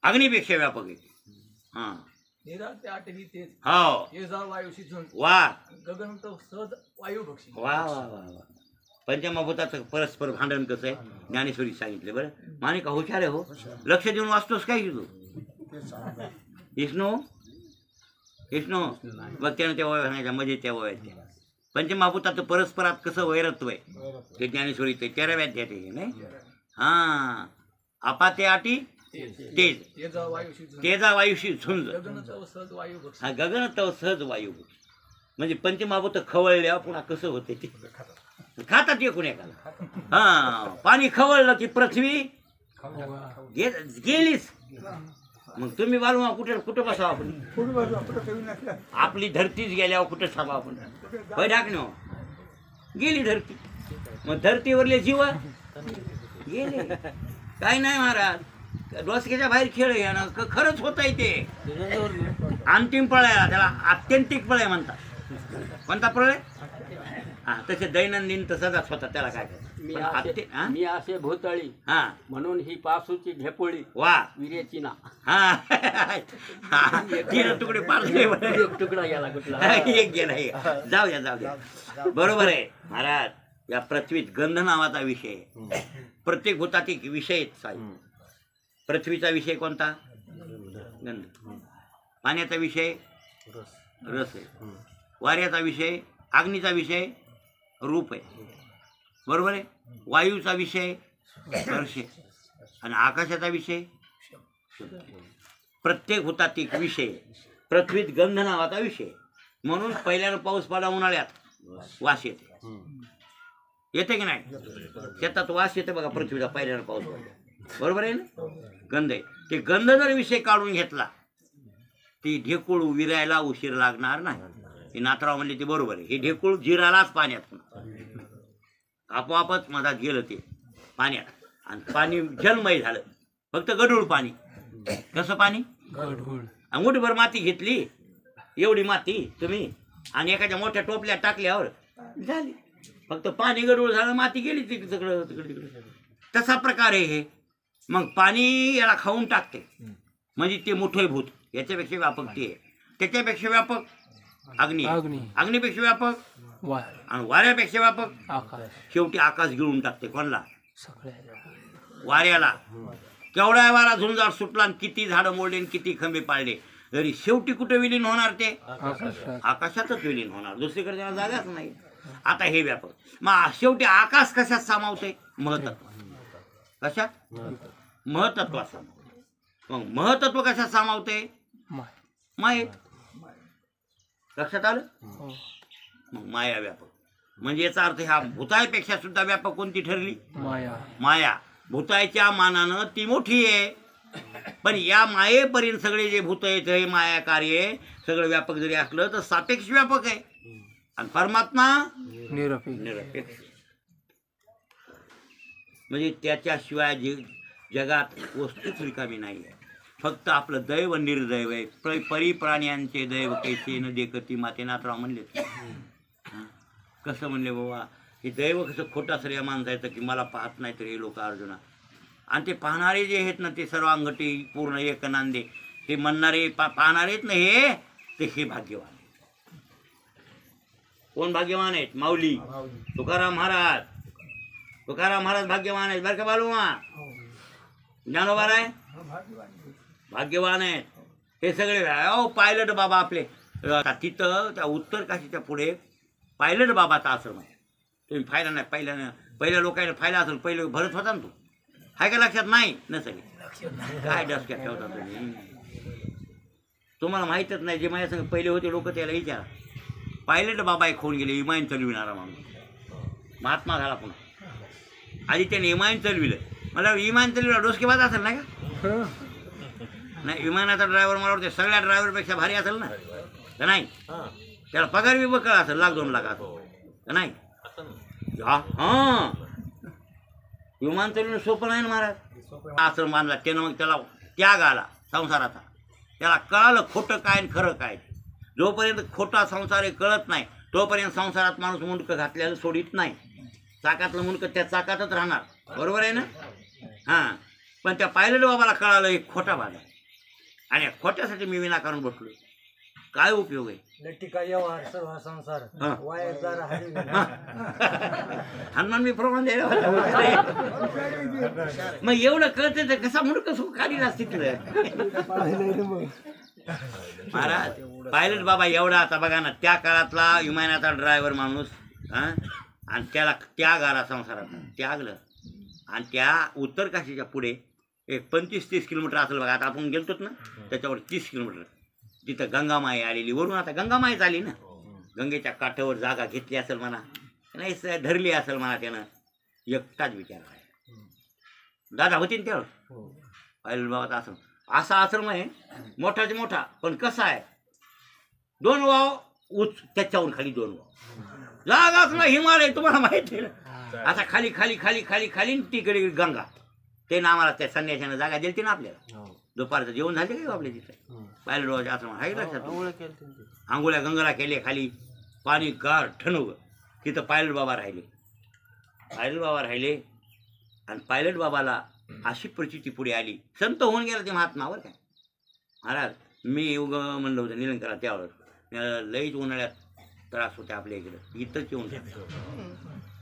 अग्निपेक्षा व्यापक आहे. वा पंचमभूताचं परस्पर भांडण कसं आहे ज्ञानेश्वरी सांगितले. बरं मानिका हुशार आहे हो. लक्ष देऊन वाचतोस काय तू? विष्णू बघ त्यानं त्या वया सांगायच्या म्हणजे त्या वयात पंचमहाभूताचं परस्परात कसं वैरत्व आहे ते ज्ञानेश्वरीचं 13व्या अध्यायात आहे नाही. अपाते आटी तेजा वायुशी झुंज, गगन तव सहज वायू. म्हणजे पंचमहाभूत खवळल्या पुन्हा कसं होते ते खातात एकूण एकाला. पाणी खवळलं की पृथ्वी गेलीच. मग तुम्ही बालू कुठे बसावं आपण? आपली धरतीच गेल्यावर कुठे थांबा आपण? टाकणं गेली धरती. मग धरतीवरले जीव गेले. काय नाही महाराज, डोसक्याच्या बाहेर खेळ घेणं खरंच होत आहे. ते अंतिम प्रळय, त्याला आत्यंतिक प्रळय म्हणतात. कोणता प्रळय? तसे दैनंदिन तसंच होता. त्याला काय मी असे भूतळी म्हणून ही पासूची ढेपोळी वा विरेची ना. तुकडे पाडले. तुकडा गेला कुठला? एक गेला. जाऊ द्या. बरोबर आहे महाराज. या पृथ्वीत गंध नावाचा विषय आहे. प्रत्येक भूतात एक विषय आहेत. पृथ्वीचा विषय कोणता? गंध. पाण्याचा विषय रस आहे. वाऱ्याचा विषय, अग्नीचा विषय रूप आहे. बरोबर आहे. वायूचा विषय स्पर्श आहे आणि आकाशाचा विषय. प्रत्येक भूतात एक विषय. पृथ्वीत गंध नावाचा विषय. म्हणून पहिल्यानं पाऊस पडला उन्हाळ्यात वास येते की नाही? शेतात वास येते बघा पृथ्वीचा पहिल्यानं पाऊस पडला. बरोबर आहे ना? गंध आहे. ते गंध जर विषय काढून घेतला ती ढेकूळ विरायला उशीर लागणार नाही. हे नाथराव म्हणले ते बरोबर आहे. हे ढेकूळ जिरालाच पाण्यात आपोआपच मधात गेलं ते पाण्यात आणि पाणी जलमय झालं. फक्त गढूळ पाणी. कसं पाणी? मुठभर माती घेतली, एवढी माती तुम्ही, आणि एखाद्या मोठ्या टोपल्यात टाकल्यावर झाली. फक्त पाणी गढूळ झालं, माती गेली तिकडं तिकडे. तसा प्रकार आहे हे. मग पाणी याला खाऊन टाकते, म्हणजे ते मोठे भूत. याच्यापेक्षा व्यापक ते आहे. त्याच्यापेक्षा व्यापक अग्नी, अग्नीपेक्षा व्यापक आणि वाऱ्यापेक्षा व्यापक शेवटी आकाश गिळून टाकते. कोणला? वाऱ्याला. केवढा वारा झुंजार सुटला आणि किती झाडं मोडले, किती खंबे पाळले, तरी शेवटी कुठे विलीन होणार? ते आकाशातच विलीन होणार. दुसरीकडे त्याला जागाच नाही. आता हे व्यापक. मग शेवटी आकाश कशात सामावते? महतत्व. कशात? महतत्वात सामावते. मग महतत्व कशात सामावते? मायेत. लक्षात आलं? मग माया व्यापक. म्हणजे याचा अर्थ ह्या भूतायपेक्षा सुद्धा व्यापक कोणती ठरली? माया. भूतायच्या मानानं ती मोठी आहे, पण या मायेपर्यंत सगळे जे भूत आहेत, हे माया कार्य सगळं व्यापक जरी असलं तर सापेक्ष व्यापक आहे. आणि परमात्मा निरपेक्ष. म्हणजे त्याच्याशिवाय जगात वस्तूच रिकामी नाही आहे. फक्त आपलं दैव निर्दैव आहे. परी प्राण्यांचे दैव कैसे न देखती माते. नाथराव म्हणले. कसं म्हणले बाबा? हे दैव कसं खोटा श्रेय मानतायचं की मला पाहत नाही तर हे लोक अर्जुना. आणि ते पाहणारे जे आहेत ना, ते सर्व अंगठी पूर्ण एक नांदे, हे म्हणणारे पाहणारे आहेत ना, हे भाग्यवान. कोण भाग्यवान आहेत? माऊली तुकाराम महाराज. तुकाराम महाराज भाग्यवान आहेत बरं का बालूमा. ज्ञानोबा आहे भाग्यवान आहेत. हे सगळे पायलट बाबा आपले. तिथं त्या उत्तर काशीच्या पुढे पायलट बाबाचा आश्रम आहे. तुम्ही फायला नाही पहिल्या लोकांना फायला असेल. पहिले भरत होता ना तू, हाय का लक्षात? नाही नसेल. काय डसक्यात ठेवता तुम्ही? तुम्हाला माहीतच नाही. जे माझ्या संग पहिले होते लोक त्याला विचारा. पायलट बाबा एक होऊन गेले, इमाईन चलविणारा माणूस. महात्मा झाला पुन्हा. आधी त्याने इमाईन चलविलं. मला इमान चलविला डोसकेबाज असेल नाही का? नाही, विमानाचा ड्रायव्हर मला वाटतं सगळ्या ड्रायव्हरपेक्षा भारी असेल ना का नाही? त्याला पगार बी बकळ असेल, 1,00,000-2 लाख असेल का नाही? हां, विमान चालवणं सोपं नाही ना महाराज. आश्रम बांधला त्यानं. मग त्याला त्याग आला संसाराचा. त्याला कळालं खोटं काय आणि खरं काय. जोपर्यंत खोटा संसार हे कळत नाही तोपर्यंत संसारात माणूस मुंडकं घातल्यानं सोडित नाही. चाकातलं मुंडकं त्या चाकातच राहणार. बरोबर आहे ना? हां, पण त्या पायलट बाबाला कळालं एक खोटा भाग आहे आणि या खोट्यासाठी मी विनाकारण बसलो. काय उपयोग आहे? हनुमान मी प्रमाण द्यायला. मग एवढं कळतं तर कसा मुंडकं खाली असते महाराज. पायलट बाबा एवढा. आता बघा ना, त्या काळातला विमानाचा ड्रायव्हर माणूस. आणि त्याला त्याग आला संसारात. त्यागलं आणि त्या उत्तर काशीच्या पुढे एक 25-30 किलोमीटर असेल बघा. आता आपण गेलतोच ना, त्याच्यावर 30 किलोमीटर. तिथं गंगामाई आलेली. वरून आता गंगामाईच आली ना. गंगेच्या काठावर जागा घेतली असेल म्हणा, नाही धरली असेल म्हणा त्यानं. एकटाच विचार आहे. दादा होती ना त्यावर पायलट बाबाचा आश्रम. असा आश्रम आहे मोठाच मोठा, पण कसा आहे? 2 वाव उच, त्याच्याहून खाली 2 वाव. जागाच ना हिमालय, तुम्हाला माहिती आहे ना. आता खाली खाली खाली खाली खाली तिकडे गंगा. ते ना आम्हाला त्या संन्याशानं जागा दिली ना आपल्याला. दुपारचं जेवण झाले का आपल्या तिथे पायलट बाबाच्या आश्रम आहे लक्षात? आंघोळ्या गंगाला केल्या. खाली पाणी गार ठणुग. तिथं पायलट बाबा राहिले. पायलट बाबा राहिले आणि पायलट बाबाला अशी परिस्थिती पुढे आली. संत होऊन गेला ते महात्मावर. काय महाराज, मी म्हणलं होतं निलंकरा त्यावर लईच उन्हाळ्यात त्रास होते आपल्या इकडं. इथंच येऊन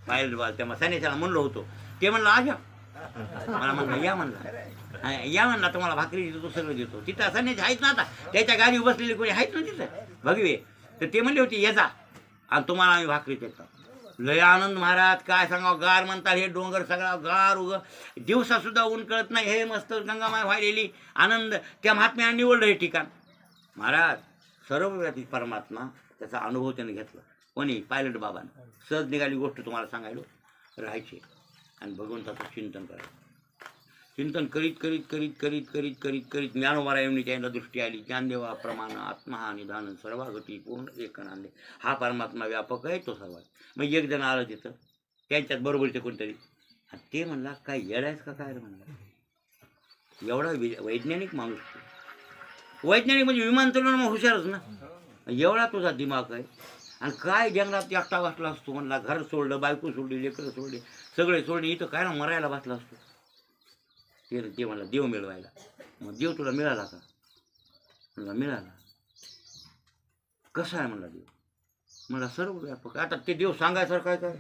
पायलट बाबा त्या संन्याशाला म्हणलो होतो. ते म्हणलं आज मला म्हणलं या म्हणला. या म्हणला तुम्हाला भाकरी देतो, सगळं देतो. तिथं संन्यासी आहेत ना. आता त्याच्या गाडी बसलेली कोणी आहेत ना तिथं भगवे. तर ते म्हणले होते याचा आणि तुम्हाला आम्ही भाकरी देतो. लय आनंद महाराज. काय सांगावं. गार म्हणतात हे डोंगर सगळा गार उग. दिवसा सुद्धा ऊन कळत नाही. हे मस्त गंगामाय व्हायलेली. आनंद. त्या महात्म्याने निवडलं हे ठिकाण महाराज. सर्वव्यापी परमात्मा त्याचा अनुभव त्याने घेतला. कोणी? पायलट बाबांना. सहज निघाली गोष्ट तुम्हाला सांगायलो. राहायचे आणि भगवंताचं चिंतन करायचं. चिंतन करीत करीत करीत करीत करीत करीत करीत ज्ञानोबारा येऊन त्यांना दृष्टी आली. ज्ञानदेवा प्रमाण आत्मा हा निधान सर्वागती पूर्ण एक नांदे. हा परमात्मा व्यापक आहे, तो सर्व. मग एक जण आलं तिथं, त्यांच्यात बरोबरचे कोणतरी, ते म्हणला काय येडायच का काय म्हणला. एवढा वैज्ञानिक माणूस, वैज्ञानिक म्हणजे विमानतळावर मग हुशारच ना. एवढा तुझा दिमाग आहे आणि काय जंगलात एकटा बसला असतो म्हणला. घर सोडलं, बायको सोडली, लेकरं सोडले, सगळे सोडले, इथं काय ना मरायला बसला असतो. ते म्हणला देव मिळवायला. मग देव तुला मिळाला का म्हणला मिळाला. कसा आहे म्हणला देव म्हणला सर्व व्यापक. आता ते देव सांगायसारखं काय काय,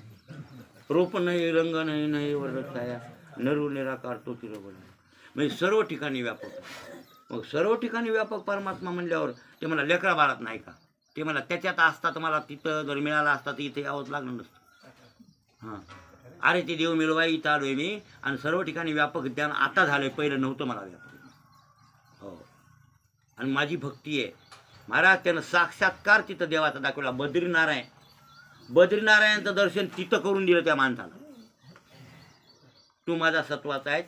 रोप नाही, रंग नाही, नाही वरद छाया, नरू निराकार तो तिरबळ, म्हणजे सर्व ठिकाणी व्यापक. मग सर्व ठिकाणी व्यापक परमात्मा म्हणल्यावर ते मला लेकरा बाळात नाही का. ते मला त्याच्यात असता तर मला तिथं जर मिळाला असता तर इथे यावंच लागलं नसतं. हां अरे ते देव मिळवाय इथं आलोय मी आणि सर्व ठिकाणी व्यापक ज्ञान आता झालंय, पहिलं नव्हतं मला व्यापक. हो आणि माझी भक्ती आहे महाराज. त्यानं साक्षात्कार तिथं देवाचा दाखवला. बद्रीनारायणचं दर्शन तिथं करून दिलं त्या माणसाला. तू माझा सत्वाचा आहे,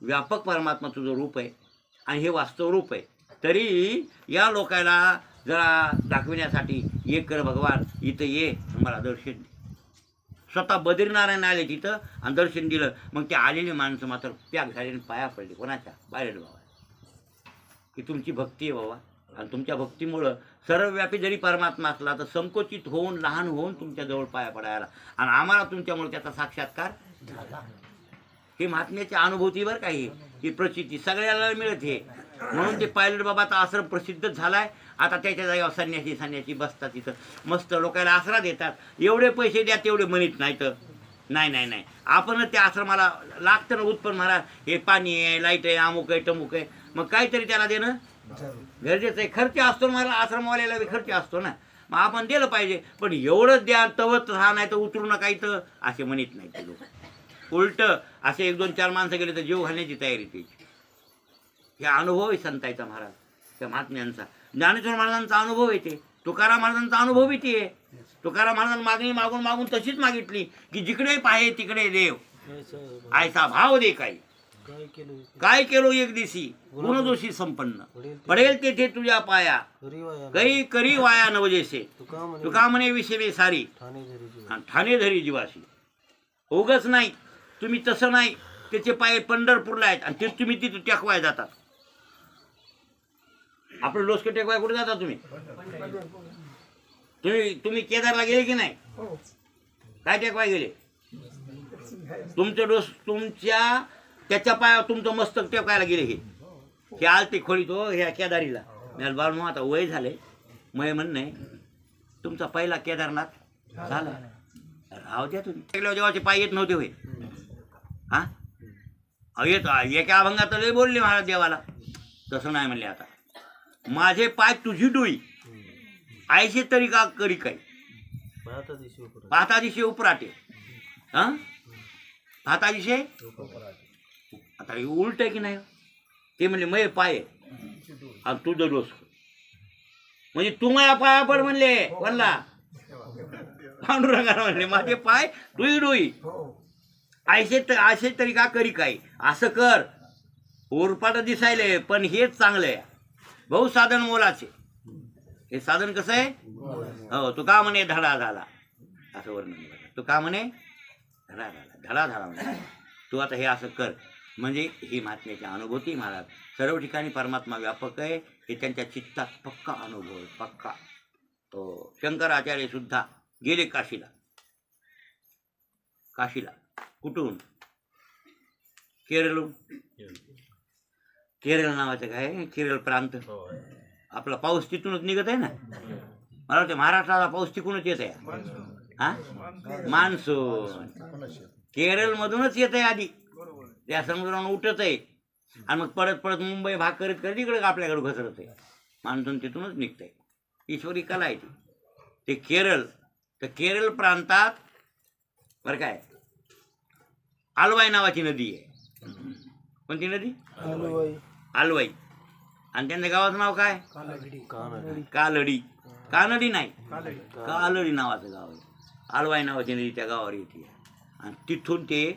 व्यापक परमात्मा तुझं रूप आहे आणि हे वास्तव रूप आहे. तरी या लोकांना जरा दाखविण्यासाठी ये कर भगवान, इथं ये मला दर्शन दे. स्वतः बद्रीनारायण आले तिथं आणि दर्शन दिलं. मग ते आलेली माणसं मात्र पॅक झाले आणि पाया पडले. कोणाच्या बाहेर बाबा की तुमची भक्ती आहे बाबा, आणि तुमच्या भक्तीमुळं सर्वव्यापी जरी परमात्मा असला तर संकोचित होऊन लहान होऊन तुमच्याजवळ पाया पडायला, आणि आम्हाला तुमच्यामुळे त्याचा साक्षात्कार झाला. हे महात्म्याची अनुभूतीवर काही ही प्रचिती सगळ्याला मिळत हे. म्हणून ते पायलट बाबाचा आश्रम प्रसिद्धच झालाय. आता त्याच्या जागेवर संन्यासी बसतात तिथं, मस्त लोकांना आसरा देतात. एवढे पैसे द्या तेवढे म्हणत नाही तर नाही आपणच त्या आश्रमाला लागतं ना उत्पन्न महाराज. हे पाणी आहे, लाईट आहे, अमुक आहे, टमुक आहे, मग काहीतरी त्याला देणं गरजेचं आहे. खर्च असतो ना मला, आश्रमवाल्याला बी खर्च असतो ना, मग आपण दिलं पाहिजे. पण एवढंच द्या तवत राहा, नाही तर उतरू नका इथं असे म्हणत नाही ते लोक. उलट असे 1-2-4 माणसं गेले तर जीव घालण्याची तयारी त्याची. हे अनुभव आहे संतांचा महाराज, त्या महात्म्यांचा. ज्ञानेश्वर महाराजांचा अनुभव येते, तुकाराम महाराजांचा अनुभव येते. तुकाराम महाराजांनी मागणी मागून मागून तशीच मागितली की जिकडे पाहे तिकडे देव, आयसा भाव दे. काय केलो एक दिवशी गुणदोषी संपन्न, पडेल तेथे तुझ्या पाया काही करी वाया नवजेसे. तुका म्हणे विषय सारी ठाणे धरी जीवाशी. उगच नाही तुम्ही तसं नाही, त्याचे पाय पंढरपूरला आहेत आणि ते तुम्ही तिथे टेकवाय जातात. आपलं डोसके टेकवाय कुठे जाता तुम्ही? तुम्ही केदारला गेले की नाही? काय टेकवाय गेले? तुमचं डोस तुमच्या त्याच्या पायावर तुमचं मस्तक टेकायला गेले. हे आलते खोली तो ह्या केदारीला. मी बाळ मग आता वय झाले, मय म्हण नाही तुमचा पहिला केदारनाथ झाला, राहू द्या तुम्ही. देवाचे पाय येत नव्हते होय. हां येत एका अभंगात लय बोलले महाराज देवाला. तसं नाही म्हणले. आता माझे पाय तुझी डोई आयशे तरी का करी काय, पाहता दिशे उपराटे. हां पाहता दिशे आता उलट आहे की नाही. ते म्हणले मय पाय आणि तुझं डोस, म्हणजे तू माझ्या पाया पड म्हणले. म्हणला पांडुरंगाला म्हणले माझे पाय तुही डोई आयशे तरी का करी काय. असं कर उरपाट दिसायले पण हेच चांगलं आहे. बहु साधन मोलाचे. हे साधन कसं आहे? हो तू का म्हणे धडा झाला असं वर्णन. तू का म्हणे धडा झाला म्हणे. तू आता हे असं कर. म्हणजे ही महात्म्याची अनुभूती महाराज. सर्व ठिकाणी परमात्मा व्यापक आहे हे त्यांच्या चित्तात पक्का अनुभव आहे, पक्का. हो शंकराचार्य सुद्धा गेले काशीला. कुठून? केरळहून. केरळ नावाचं काय, केरळ प्रांत. आपला पाऊस तिथूनच निघत आहे ना. मला वाटतं महाराष्ट्राला पाऊस तिकडूनच येत आहे. हा मान्सून केरळमधूनच येत आहे आधी. त्या समुद्रानं उठत आहे आणि मग परत मुंबई भाग करत करत इकडे आपल्याकडे घसरत आहे. मान्सून तिथूनच निघत आहे. ईश्वरी कला आहे ती. ते केरळ, तर केरळ प्रांतात बरं काय आलवाई नावाची नदी आहे. कोणती नदी? आलवाई. आणि त्यांच्या गावाचं नाव काय? कालडी. कानडी नाही, कालडी नावाचं गाव आहे. आलवाई नावाची नदी त्या गावावर येते आणि तिथून ते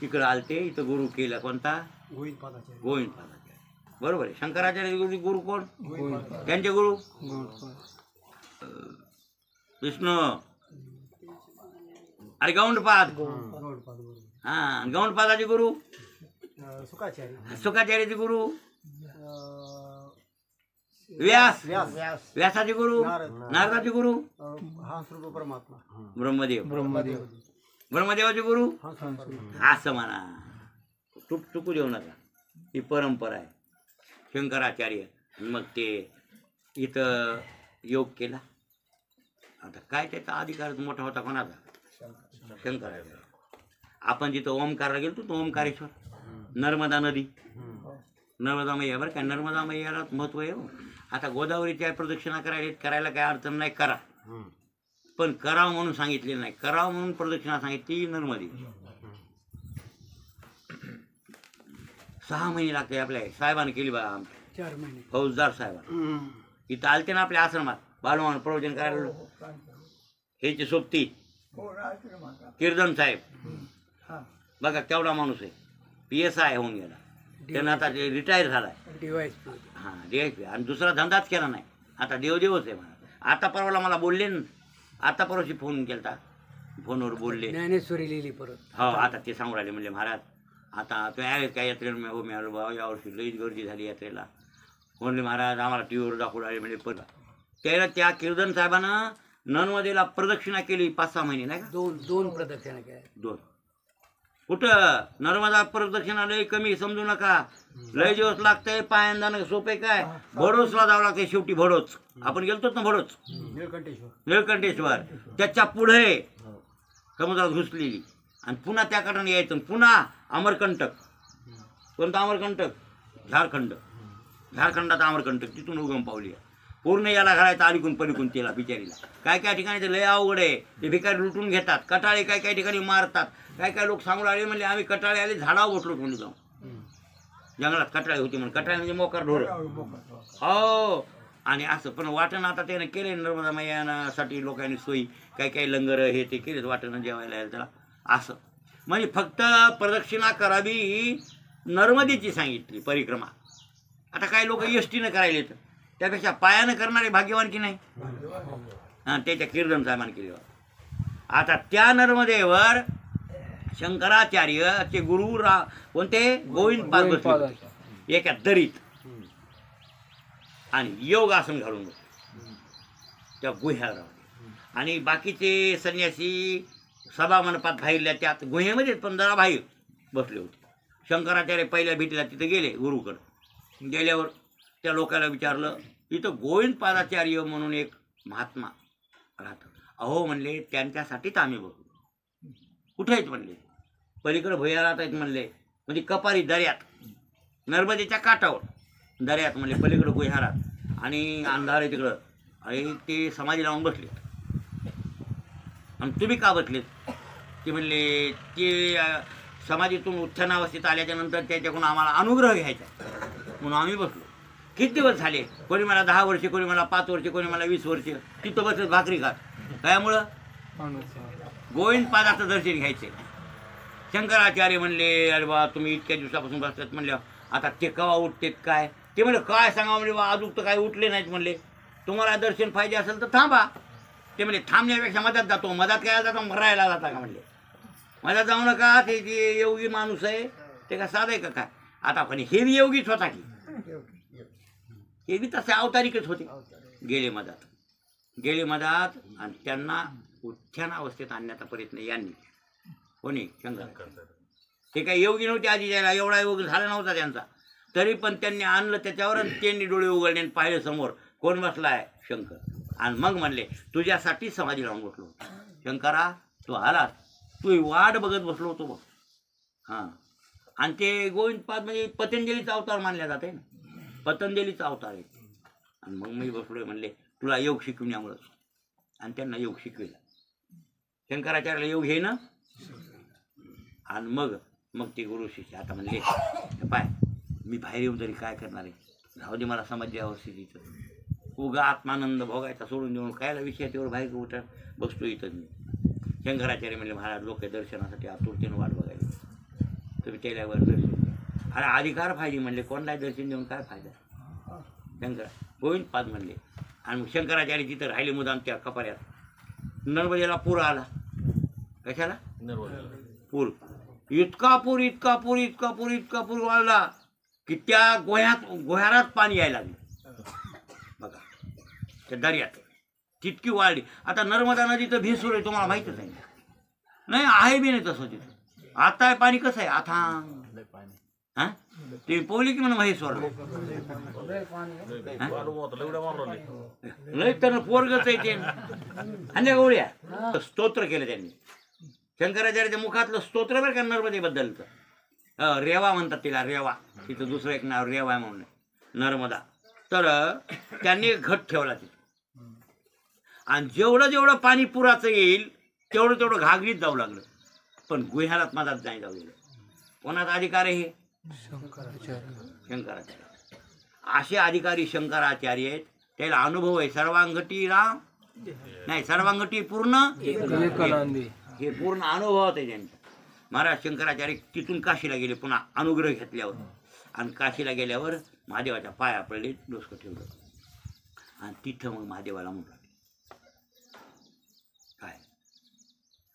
तिकडं आलते, इथं गुरु केला कोणता? गोविंद पादाचार्य. बरोबर आहे. शंकराचार्य गुरु कोण? त्यांचे गुरु विष्णू, अरे गौंडपाद. हा, गौंडपादाचे गुरु सुखाचार्याचे गुरु व्यास. व्यासाचे गुरु नारदाचे गुरु ब्रह्मदेव. ब्रह्मदेवाचे गुरु असं म्हणा. चुकू देऊ नका, ही परंपरा आहे. शंकराचार्य मग ते इथं योग केला. आता काय त्याचा अधिकार मोठा होता कोणाचा? शंकराचार्य. आपण जिथं ओमकारला गेलो तो ओमकारेश्वर, नर्मदा नदी, नर्मदा मैया. बरं काय, नर्मदा मैयाला महत्व आहे. आता गोदावरीच्या प्रदक्षिणा करायला काय अडचण नाही, करा. पण करावं म्हणून सांगितले नाही, करावं म्हणून प्रदक्षिणा सांगितली नर्मदी. 6 महिने लागते. आपल्या साहेबांनी केली बघा, 4 महिने. फौजदार साहेबांना इथं आलते ना आपल्या आश्रमात बालवान प्रवचन करायला. ह्याची सोबती कीर्तन साहेब बघा, केवढा माणूस आहे. PSI होऊन गेला. त्यानं आता रिटायर झालाय. हां, DSP. आणि दुसरा धंदाच केला नाही. आता देवदेवच आहे म्हणा. आता परवाला मला बोलले ना, आता परवाशी फोन केला, फोनवर बोलले. ज्ञानेश्वरी लिहिली परत. हो, आता ते सांगू राहिले. म्हणले महाराज आता तुम्ही आहे काय यात्रेला? हो, मी आलो बाबा, यावर्षी लईच गर्दी झाली यात्रेला. म्हणले महाराज आम्हाला TV वर दाखवून राहिले. म्हणजे परत त्याला त्या कीर्तन साहेबानं नर्मदेला प्रदक्षिणा केली 5-6 महिने, नाही का? दोन प्रदक्षिणा केल्या. 2. कुठं नर्मदा प्रदक्षिणा लय कमी समजू नका. लय दिवस लागतंय. पायांदानं सोपे काय, भडोसला जावं लागतंय. शेवटी भडोच आपण गेलतोच ना, भडोच निळकंठेश्वर. त्याच्या पुढे समुद्रात घुसलेली आणि पुन्हा त्या काठाने यायचं. पुन्हा अमरकंटक. कोणता अमरकंटक? झारखंड. झारखंडाचा अमरकंटक. तिथून उगम पावली. पूर्ण याला घालायचं अलीकून पलीकून त्याला बिचारीला. काय काय ठिकाणी ते लय अवघड आहे. ते भिकारी लुटून घेतात. कटाळे काय काय ठिकाणी मारतात. काय काय लोक सांगून आले, म्हणले आम्ही कटाळे आले झाडावर बसलो म्हणून जाऊन. जंगलात कटाळे होती म्हणून. कटाळे म्हणजे मोकार ढोर. हो. आणि असं पण वाटण आता त्यानं केले नर्मदा मैयासाठी लोकांनी सोयी. काही काही लंगर हे ते केलेच वाटणं जेवायला यायला त्याला. असं म्हणजे फक्त प्रदक्षिणा करावी नर्मदेची सांगितली परिक्रमा. आता काही लोक एसटीनं करायला येतं, त्यापेक्षा पायानं करणारे भाग्यवान की नाही? हां, त्याच्या कीर्तन साहेबांनी केली. आता त्या नर्मदेवर शंकराचार्यचे गुरु कोणते? गोविंद पाद बसले एका दरीत आणि योगासन घालून बसले त्या गुह्यावर. आणि बाकीचे संन्यासी सभा मंडपात बाहेरल्या, त्यात गुहेमध्येच पण जरा बाहेर बसले होते. शंकराचार्य पहिल्या भेटीला तिथे गेले. गुरुकडं गेल्यावर त्या लोकांना विचारलं, इथं गोविंद पादाचार्य म्हणून एक महात्मा राहतं. अहो म्हणले, त्यांच्यासाठीच आम्ही बघू. कुठे आहेत म्हणले? पलीकडे भुयारात आहेत म्हणले. म्हणजे कपारी दर्यात, नर्मदेच्या काठावर दर्यात म्हणले, पलीकडे भुयारात. आणि अंधार आहे तिकडं. आणि ते समाधी लावून बसले. आणि तुम्ही का बसलेत? ते म्हणले, ते समाधीतून उत्थानावस्थेत आल्याच्या नंतर त्याच्याकडून आम्हाला अनुग्रह घ्यायचा म्हणून आम्ही बसलो. किती दिवस झाले? कोणी मला 10 वर्ष, कोणी मला 5 वर्ष, कोणी मला 20 वर्ष तिथं बसत भाकरी खात. त्यामुळं गोविंद पादाचं दर्शन घ्यायचे. शंकराचार्य म्हणले, अरे बा तुम्ही इतक्या दिवसापासून बसतात म्हणल्या, आता ते केव्हा उठतेत काय? ते म्हणले, काय सांगा म्हणजे बा, अजून तर काय उठले नाहीत म्हणले. तुम्हाला दर्शन पाहिजे असेल तर थांबा. ते म्हणले, थांबण्यापेक्षा मधात जातो. मधात काय जातो? मरायला जाता का म्हणले? मधात जाऊ नका. ते जे योगी माणूस आहे ते का साधं आहे का काय? आता पण हे बी योगीच होता की, हे बी तसे अवतारिकच होते. गेले मधात आणि त्यांना उत्थान अवस्थेत आणण्याचा प्रयत्न यांनी. कोणी? शंकर. ते काही योगी नव्हते आधी जायला, एवढा योग झाला नव्हता त्यांचा. तरी पण त्यांनी आणलं त्याच्यावर. त्यांनी डोळे उघडले आणि पाहिलं समोर कोण बसला आहे? शंकर. आणि मग म्हणले, तुझ्यासाठी समाधी लावून बसलो. शंकरा तू आलास, तू वाट बघत बसलो होतो बघ. हां. आणि ते गोविंदपाद म्हणजे पतंजलीचा अवतार मानला जाते ना, पतंजलीचा अवतार आहे. आणि मग मी बसलोय म्हणले, तुला योग शिकवण्यामुळंच. आणि त्यांना योग शिकविला. शंकराचार्याला योग हे ना. आणि मग ते गुरु शिष्य आता म्हणले, पाय मी बाहेर येऊन तरी काय करणार आहे? राहू दे, मला समाधी अवस्थेत इथं उगा आत्मानंद भोगायचा सोडून देऊन कायला विषय तेवढं बाहेर उठा बसतो इथं मी. शंकराचार्य म्हणले, महाराज लोक दर्शनासाठी आतुरतेनं वाट बघायला. तुम्ही केल्यावर दर्शन घ्या. अरे अधिकार पाहिजे म्हणले, कोणाला दर्शन देऊन काय फायदा. शंकर गोविंद पाद म्हणले. आणि मग शंकराचार्य तिथं राहिले मुदाम त्या कपाऱ्यात. नर्मदेला पूर आला. कशाला? पूर. इतका पूर इतका पूर इतका पूर इतका पूर वाढला की त्या गोह्यारात पाणी यायला लागलं. बघा त्या दर्यात तितकी वाढली. आता नर्मदा नदी तर भेसूर आहे, तुम्हाला माहितच आहे. नाही आहे बी नाही तसं तिथं. आता पाणी कसं आहे अथांग. हां ते पोहली की म्हणून महेश्वर लय त्यानं पोरगच आहे ते. आणि गोळ्या स्तोत्र केलं त्यांनी. शंकराचार्याच्या मुखातलं स्तोत्र बरं का नर्मदेबद्दलचं. रेवा म्हणतात तिला, रेवा. तिथं दुसरं एक नाव रेवा आहे म्हणून, नर्मदा. तर त्यांनी घट ठेवला तिथे. आणि जेवढं जेवढं पाणी पुराचं येईल तेवढं तेवढं घागरीत जाऊ लागलं. पण गुह्यालात मधात नाही जाऊ दिलं. कोणाचा अधिकार आहे हे? शंकराचार्य. असे अधिकारी शंकराचार्य आहेत. त्याला अनुभव आहे. सर्वांगटी राम नाही, सर्वांगटी पूर्ण हे पूर्ण अनुभव आहे त्यांचा. महाराज शंकराचार्य तिथून काशीला गेले पुन्हा अनुग्रह घेतल्यावर. आणि काशीला गेल्यावर महादेवाच्या पाया पडले, डोसकं ठेवलं. आणि तिथं मग महादेवाला म्हटलं, काय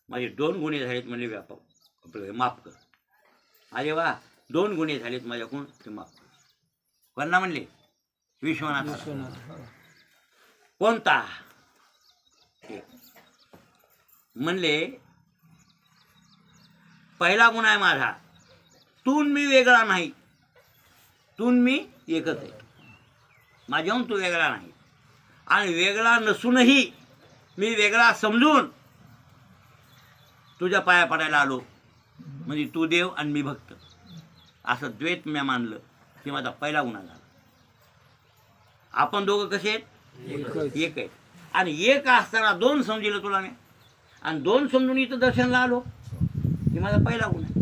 माझे 2 गुन्हे झालेत म्हणले, व्यापक आपलं माफ कर. महादेवा 2 गुन्हे झालेत माझ्याकडून, ते माफ कर. कोणला म्हणले? विश्वनाथ. कोणता? म्हणले पहिला गुन्हा आहे माझा, तून मी वेगळा नाही. तून मी एकच आहे. माझ्याहून तू वेगळा नाही. आणि वेगळा नसूनही मी वेगळा समजून तुझ्या पाया पडायला आलो. म्हणजे तू देव आणि मी भक्त, असं द्वैत मी मानलं. की माझा पहिला गुन्हा झाला. आपण दोघं कसे आहेत? एक आहेत. आणि एक असताना 2 समजिलं तुला मी. आणि 2 समजून इथं दर्शनला आलो, ही माझा पहिला गुन्हा आहे.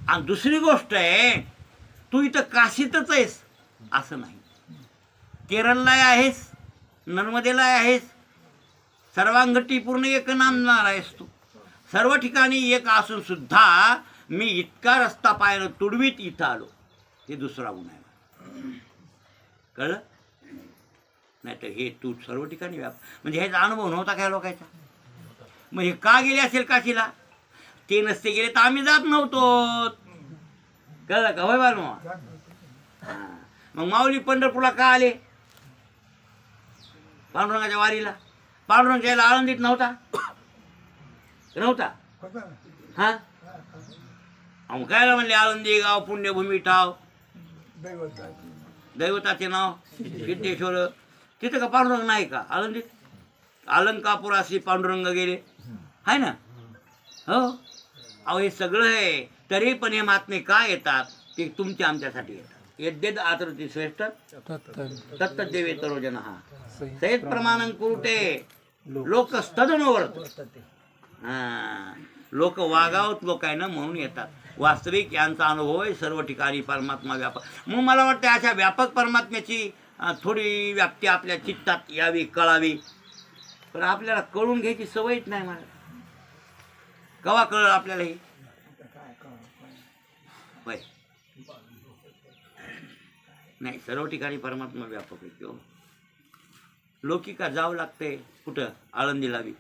आणि दुसरी गोष्ट आहे, तू इथं काशीतच आहेस असं नाही. केरळला आहेस, नर्मदेला आहेस, सर्वांगठी पूर्ण एक नांदणार आहेस तू. सर्व ठिकाणी एक असून सुद्धा मी इतका रस्ता पायानं तुडवीत इथं आलो. हे दुसरा गुन्हा आहे. कळलं? नाही तर हे तू सर्व ठिकाणी म्हणजे ह्याचा अनुभव नव्हता काय लोकांचा. मग हे का गेले असेल काशीला? ते नसते गेले तर आम्ही जात नव्हतो. कळलं का? होय बाळू. मग माऊली पंढरपूरला का आले? पांडुरंगाच्या वारीला. पांडुरंग यायला आळंदीत नव्हता हा. मग कायला म्हणले आळंदी गाव पुण्यभूमी ठाव, दैवताचे नाव सिद्धेश्वर. तिथं का पांडुरंग नाही का आळंदीत? अलंकापुराशी पांडुरंग गेले आहे ना. हो अहो हे सगळं आहे. तरी पण हे महात्मे का येतात? ते तुमच्या आमच्यासाठी येतात. यद्यद आचरती श्रेष्ठ तत्तदेवे तरोजन हा सहित प्रमाणं कुरुते लोकस्तदनोवर्त. लोक वागावत लोक आहे ना म्हणून येतात. वास्तविक यांचा अनुभव आहे सर्व ठिकाणी परमात्मा व्यापक. मग मला वाटतं अशा व्यापक परमात्म्याची थोडी व्याप्ती आपल्या चित्तात यावी, कळावी. पण आपल्याला कळून घ्यायची सवयच नाही. मला कवा कळलं आपल्याला हे? होय नाही, सर्व ठिकाणी परमात्मा व्यापक आहे. किंवा लौकिका जावं लागते कुठं? आळंदीला बी.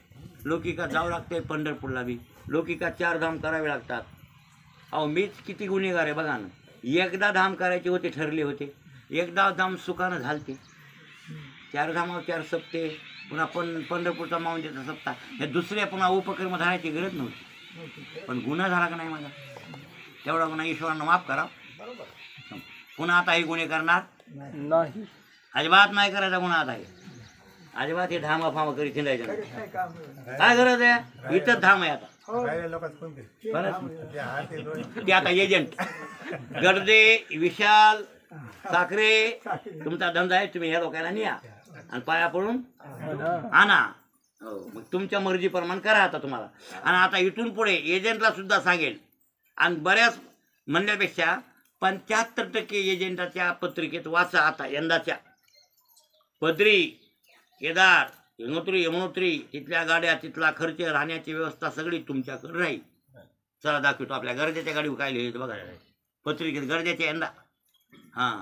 लौकिका जावं लागते पंढरपूरला बी. लौकिका 4 धाम करावे लागतात. अहो मीच किती गुन्हेगार आहे बघा ना. एकदा धाम करायचे होते, ठरले होते. एकदा धाम सुखानं झालते. 4 धामावर 4 सप्ते. पुन्हा पंढरपूरचा माऊंजेचा सप्ताह. हे दुसऱ्या पुन्हा उपक्रम धरायची गरज नव्हती. पण गुन्हा झाला का नाही माझा? तेवढा गुन्हा ईश्वरानं माफ करा. पुन्हा आता हे गुन्हे करणार नाही. अजिबात नाही करायचा गुन्हा आता. हे अजिबात हे धामा फामा करी थिंडायचं नाही. काय गरज आहे? इथंच धाम आहे आता. ते आता एजंट गर्दे, विशाल, साखरे तुमचा धंदा आहे. तुम्ही ह्या लोकांना न्या आणि पाया पडून आणा. हो मग तुमच्या मर्जीप्रमाणे करा आता तुम्हाला. आणि आता इथून पुढे एजंटला सुद्धा सांगेल. आणि बऱ्याच म्हणण्यापेक्षा 75% एजंटाच्या पत्रिकेत वाचा आता यंदाच्या. पदरी, केदार, यमुनोत्री, तिथल्या गाड्या, तिथला खर्च, राहण्याची व्यवस्था सगळी तुमच्याकडे राहील. चला दाखवतो आपल्या गरजेच्या गाडी काय लिहिलं बघा पत्रिकेत गरजेच्या यंदा हां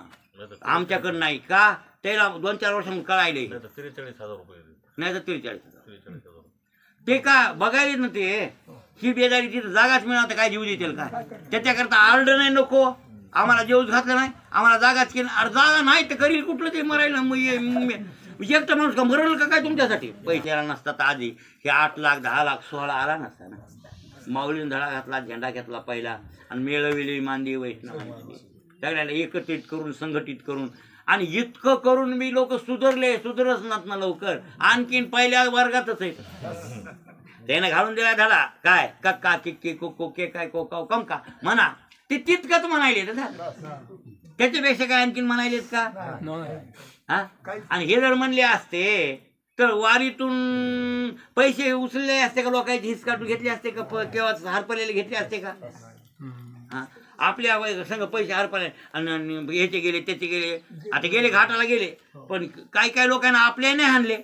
आमच्याकडं नाही का त्याला 2-4 वर्षांनी कळायले नाही तर 43,000 रुपये नाही तर 43,000 43,000 ते का बघायला ना ते ही बेजारी तिथं जागाच मिळालं तर काय जीव देतील का त्याच्याकरता आरडं नाही नको आम्हाला जेवूच घातलं नाही आम्हाला जागाच केली अरे जागा नाही तर करील कुठलं ते मरायला एकटं माणूस का मरल का काय तुमच्यासाठी पैशाला नसतात आधी हे 8 लाख 10 लाख 16 आला नसता ना माऊलीने धडा घातला झेंडा घेतला पहिला आणि मेळविली मांदी वैष्णव सगळ्याला एकत्रित करून संघटित करून आणि इतकं करून मी लोक सुधरच नात ना लवकर आणखीन पहिल्या वर्गातच आहे त्याने घालून दिला धडा काय कक्का किक्की कुक्कू के काय कोका कमका म्हणा ते तितकंच म्हणायले त्याच्यापेक्षा काय आणखीन म्हणायलेत का हा आणि हे जर म्हणले असते तर वारीतून पैसे उचलले असते का लोकांची हिस काढून घेतले असते का केव्हा हरपलेले घेतले असते का हा आपल्या संग पैसे हरपले आणि याचे गेले त्याचे गेले आता गेले घाटाला गेले पण काही काही लोकांना आपल्या नाही हाणले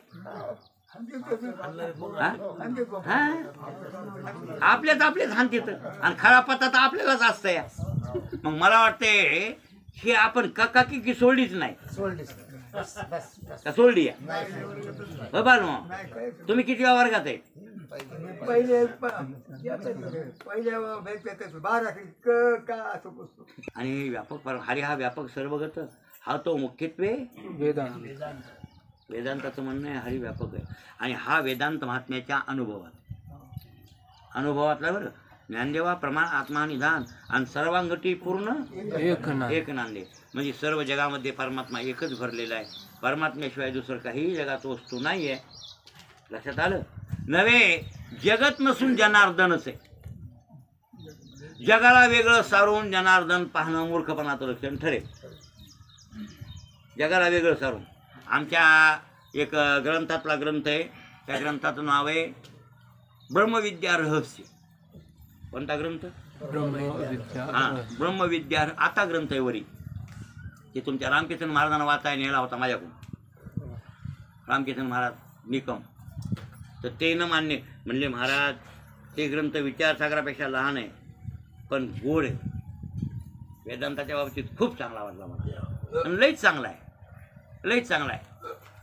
आपल्याच हानतेत आणि खरा पत्ता तर आपल्यालाच असतं या मग मला वाटतंय हे आपण कक्का की सोडलीच नाही का सोडली या बाल मग तुम्ही किती वर्गात आहे आणि व्यापक हरी हा व्यापक सर्वगत हा तो मुख्यत्वे वेदांताचं म्हणणं आहे हरी व्यापक आहे आणि हा वेदांत महात्म्याच्या अनुभवातला बरं ज्ञानदेवा प्रमाण आत्मा निधान आणि सर्वांगटी पूर्ण एक नांदे म्हणजे सर्व जगामध्ये परमात्मा एकच भरलेला आहे परमात्म्याशिवाय दुसरं काही जगात वस्तू नाही आहे लक्षात आलं नव्हे जगत नसून जनार्दनच आहे जगाला वेगळं सारून जनार्दन पाहणं मूर्खपणाचं लक्षण ठरेल जगाला वेगळं सारून आमच्या एक ग्रंथातला ग्रंथ आहे त्या ग्रंथाचं नाव आहे ब्रह्मविद्या रहस्य कोणता ग्रंथ हां ब्रह्मविद्या आता ग्रंथ आहे वरी ते तुमच्या रामकिशन महाराजांना वाचायला नेला होता माझ्याकडून रामकिशन महाराज निकम तर ते न मान्य म्हणले महाराज ते ग्रंथ विचारसागरापेक्षा लहान आहे पण गोड आहे वेदांताच्या बाबतीत खूप चांगला वाटला मला आणि लईच चांगला आहे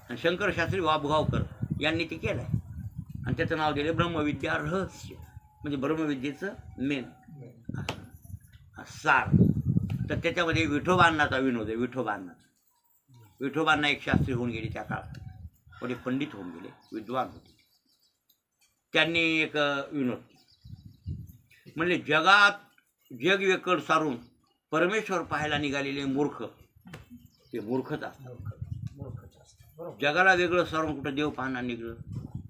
आणि शंकरशास्त्री वाबगावकर यांनी ते केलं आहे आणि त्याचं नाव दिलं ब्रह्मविद्या रहस्य म्हणजे ब्रह्मविद्येचं मेन सार तर त्याच्यामध्ये विठोबांनाचा विनोद आहे विठोबांना एक शास्त्री होऊन गेले त्या काळात पुढे पंडित होऊन गेले विद्वान होते त्यांनी एक विनोद म्हणजे जगात जग वेकड सारून परमेश्वर पाहायला निघालेले मूर्ख ते मूर्खच असतात जगाला वेगळं सारून कुठं देव पाहणार निघलं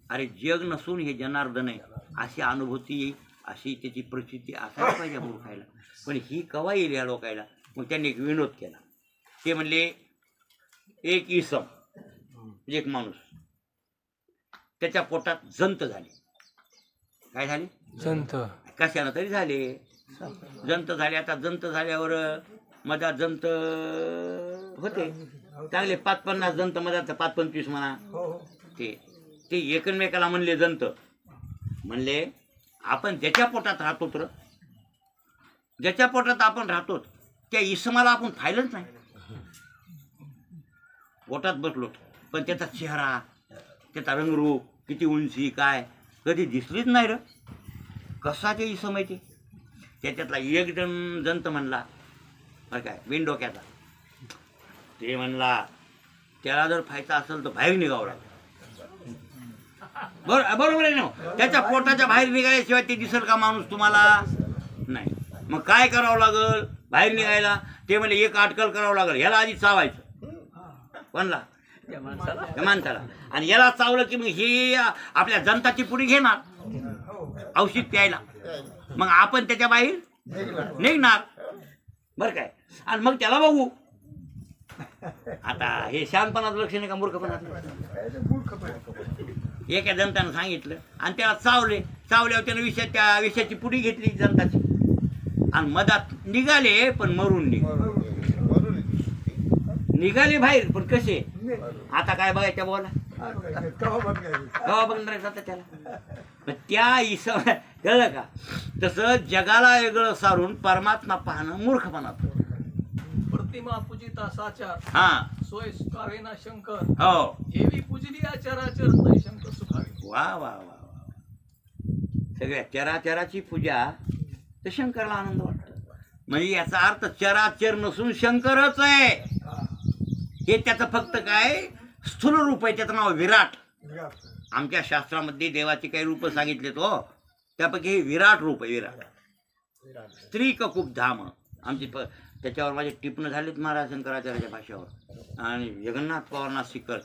अरे जग नसून हे जनार्दन आहे अशी अनुभूती येईल अशी त्याची प्रचिती असायला पाहिजे मूर्खायला पण ही कवा येईल या लोकायला मग त्यांनी एक विनोद केला ते म्हणले एक इसम एक माणूस त्याच्या पोटात जंत झाले काय झाले संत कशानं तरी झाले जंत झाले आता जंत झाल्यावर मधात जंत होते चांगले 5-50 जंत मधात 5-25 म्हणा ते एकमेकाला म्हणले जंत म्हणले आपण ज्याच्या पोटात राहतो तर ज्याच्या पोटात आपण राहतो त्या इसमाला आपण पाहिलंच नाही पोटात बसलो पण त्याचा चेहरा त्याचा रंगरूप किती उंची काय कधी दिसलीच नाही र कसा ते इसम आहे ते त्याच्यातला एक जण जंत म्हणला बरं काय विंडोक्याचा ते म्हणला त्याला जर फायचा असेल तर बाहेर निघावं लागेल बरोबर आहे ना त्याच्या पोटाच्या बाहेर निघाल्याशिवाय ते दिसेल का माणूस तुम्हाला नाही मग काय करावं लागल बाहेर निघायला ते म्हणजे एक अटकल करावं लागेल ह्याला आधी चावायचं कोणला त्या माणसाला आणि याला चावलं की मग हे आपल्या जंताची पुडी घेणार औषध प्यायला मग आपण त्याच्या बाहेर निघणार बरं काय आणि मग त्याला बघू आता हे शहाणपणाचं लक्षण आहे का मूर्खपणाचं एका जंतानं सांगितलं आणि त्याला चावल्यावर त्यानं त्या विषयाची पुडी घेतली जंताची आणि मधात निघाले पण मरून निघाले बाहेर पण कसे आता काय बघायच्या बोला कवा बघणार आता त्याला त्या इसम कळलं का तसं जगाला वेगळं सारून परमात्मा पाहणं मूर्खपणा. प्रतिमा पूजिता साचार हा सोय सुखावे ना शंकर हो. एवी पूजली आचाराचर तै शंकर सुखावे. वा वा वा वा. सगळ्या चराचराची पूजा तर शंकराला आनंद वाटतो. म्हणजे याचा अर्थ चराचर नसून शंकरच आहे. हे त्याचं फक्त काय स्थूल रूप आहे. त्याचं नाव विराट. आमच्या शास्त्रामध्ये देवाची काही रूप सांगितलेत हो, त्यापैकी हे विराट रूप आहे. विराट स्त्री खूप धाम आमची त्याच्यावर माझे टिपणं झालेत महाराज शंकराचार्याच्या भाषेवर. आणि जगन्नाथ पवार नाशिककर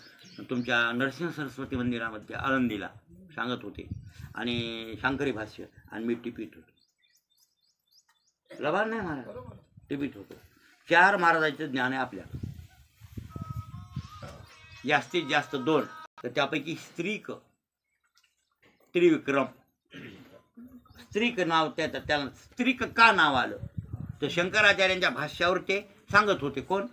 तुमच्या नरसिंह सरस्वती मंदिरामध्ये आळंदीला सांगत होते आणि शांकरी भाष्य आणि मी टिपीत होतो. लबाड नाही महाराज, टिपीत होतो. 4 महाराजांचं ज्ञान आहे आपल्या, जास्तीत जास्त 2. तर त्यापैकी स्त्रीक त्रिविक्रम स्त्रीक नाव त्याला स्त्रीक का नाव आलं तर शंकराचार्यांच्या भाष्यावर ते सांगत होते. कोण?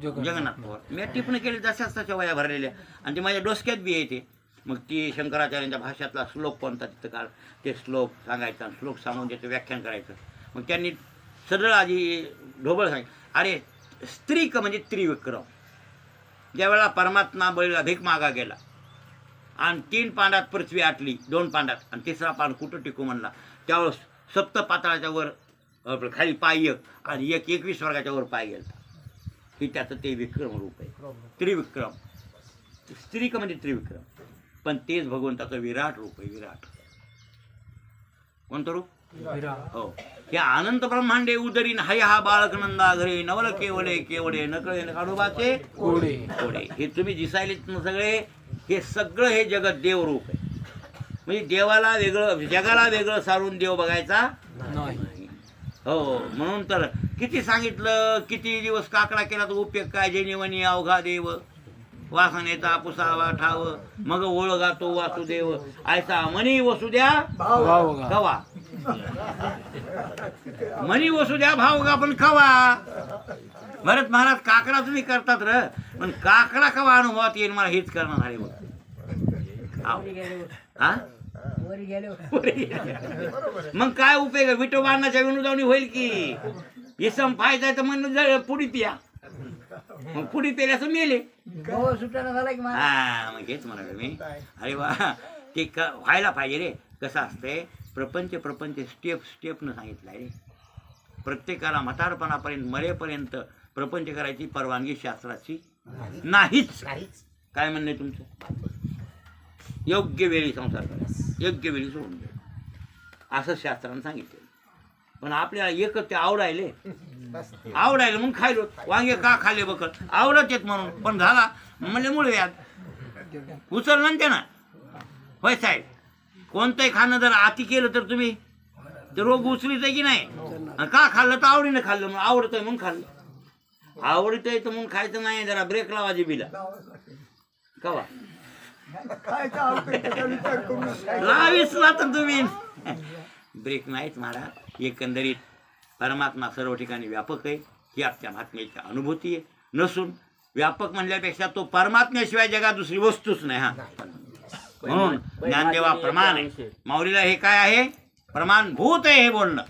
जगन्नाथ पवार. मी टिप्पणी केली जशाच तशा वया भरलेल्या आणि ते माझ्या डोसक्यात बी येते. मग ती शंकराचार्यांच्या भाषातला श्लोक कोणता तिथं काळ ते श्लोक सांगायचा, श्लोक सांगून त्याचं व्याख्यान करायचं. मग त्यांनी सरळ आधी ढोबळ सांगितलं, अरे स्त्रीक म्हणजे त्रिविक्रम. ज्यावेळेला परमात्मा बळीला भीक मागा गेला आणि 3 पांडात पृथ्वी आटली, 2 पांडात आणि 3रा पांड कुठं टिकू म्हणला, त्यावेळेस 7 पाताळाच्या वर खाली पाय 1 आणि 21 वर्गाच्या वर पाय गेला. ही त्याचं ते विक्रम रूप आहे. त्रिविक्रम. स्त्रीक म्हणजे त्रिविक्रम, पण तेच भगवंताचं विराट रूप आहे. विराट कोणतं रूप? हो. हे अनंत ब्रह्मांडे उदरीन हाय हा बाळक नंदा घरे नवल केवळे केवळे नकळे काढोबाचे कोडे कोडे. हे तुम्ही दिसायलेत ना सगळे, हे सगळं हे जगत देव रूप आहे. म्हणजे देवाला वेगळं जगाला वेगळं सारून देव बघायचा नाही. हो. म्हणून तर किती सांगितलं, किती दिवस काकडा केला तर उपयोग काय. जेणेवणी अवघा देव वासनेचा पुसावा ठाव मग ओळगा तो वासुदेव ऐसा मनी वसुद्या कवा. मनी वसुद्या भावगा पण कवा. भरत महाराज काकडा तुम्ही करतात र, पण काकडा कवा अनुभवात येईल मला हेच करणार आहे. बघ हा मग काय उपयोग. विठोबांनाच्या विनोदावणी होईल की इसम फायदा तर म्हणून पुढी पिया, मग पुढी पेल्याचं मेले. हा मग हेच म्हणाले मी. अरे वा ते व्हायला पाहिजे रे. कसं असतंय प्रपंच स्टेप स्टेपनं सांगितलं आहे. प्रत्येकाला म्हातारपणापर्यंत मरेपर्यंत प्रपंच करायची परवानगी शास्त्राची नाहीच. काय म्हणणे तुमचं? योग्य वेळी संसार करा, योग्य वेळी सोडून द्या असं शास्त्रानं सांगितलं. पण आपल्याला एकच ते आवडायले म्हणून खायलो. वांगे का खाल्ले बकल आवडत येत म्हणून, पण झाला म्हणजे मुळे याद उचललं ना. होय साहेब, कोणतंही खाणं जर आती केलं तर तुम्ही ते रोग उचलीत आहे की नाही. का खाल्लं तर आवडीनं खाल्लं, म्हणून आवडत आहे म्हणून खाल्लं. आवडत आहे तर म्हणून खायचं नाही. जरा ब्रेक लावा जिबीला कवा लावीच ना तर तुम्ही ब्रेक नाहीत महाराज. एकंदरीत परमात्मा सर्व ठिकाणी व्यापक आहे ही आपल्या महात्म्याची अनुभूती आहे. नसून व्यापक म्हणल्यापेक्षा तो परमात्म्याशिवाय जगात दुसरी वस्तूच नाही. हा म्हणून ज्ञानदेवा प्रमाण आहे. माऊलीला हे काय आहे? प्रमाणभूत आहे हे बोलणं.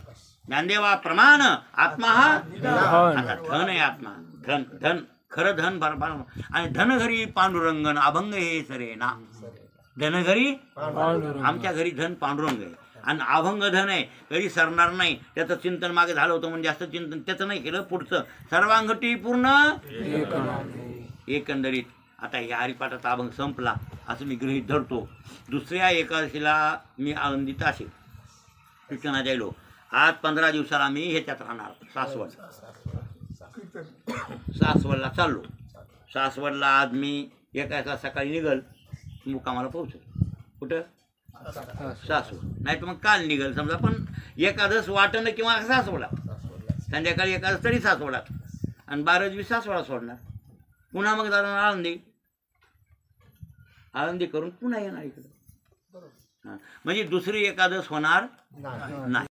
ज्ञानदेवा प्रमाण आत्मा हा आता धन आहे. आत्मा धन धन खरं धन बरोबर. आणि धनघरी पांडुरंगन अभंग हे सरे ना. धनघरी आमच्या घरी धन पांडुरंग आहे आणि अभंग धन आहे. कधी सरणार नाही. त्याचं चिंतन मागे झालं होतं म्हणून जास्त चिंतन त्याचं नाही केलं. पुढचं सर्वांगठी पूर्ण एकंदरीत. आता या हरिपाठाचा अभंग संपला असं मी गृहीत धरतो. दुसऱ्या एकादशीला मी आळंदीत असेल कीर्तनात जायलो. आज 15 दिवसाला मी ह्याच्यात राहणार सासवडला चाललो. सासवडला आज मी एका सकाळी निघल मुक्कामाला पोहोचल. कुठं? सासवड. नाही तर मग काल निघल समजा. पण एकादश वाटणं किंवा सासवडा. संध्याकाळी एकादश तरी सासवडात आणि 12 सासवडा सोडणार. पुन्हा मग जाणार आळंदी करून पुन्हा येणार इकडं. म्हणजे दुसरी एकादश होणार नाही.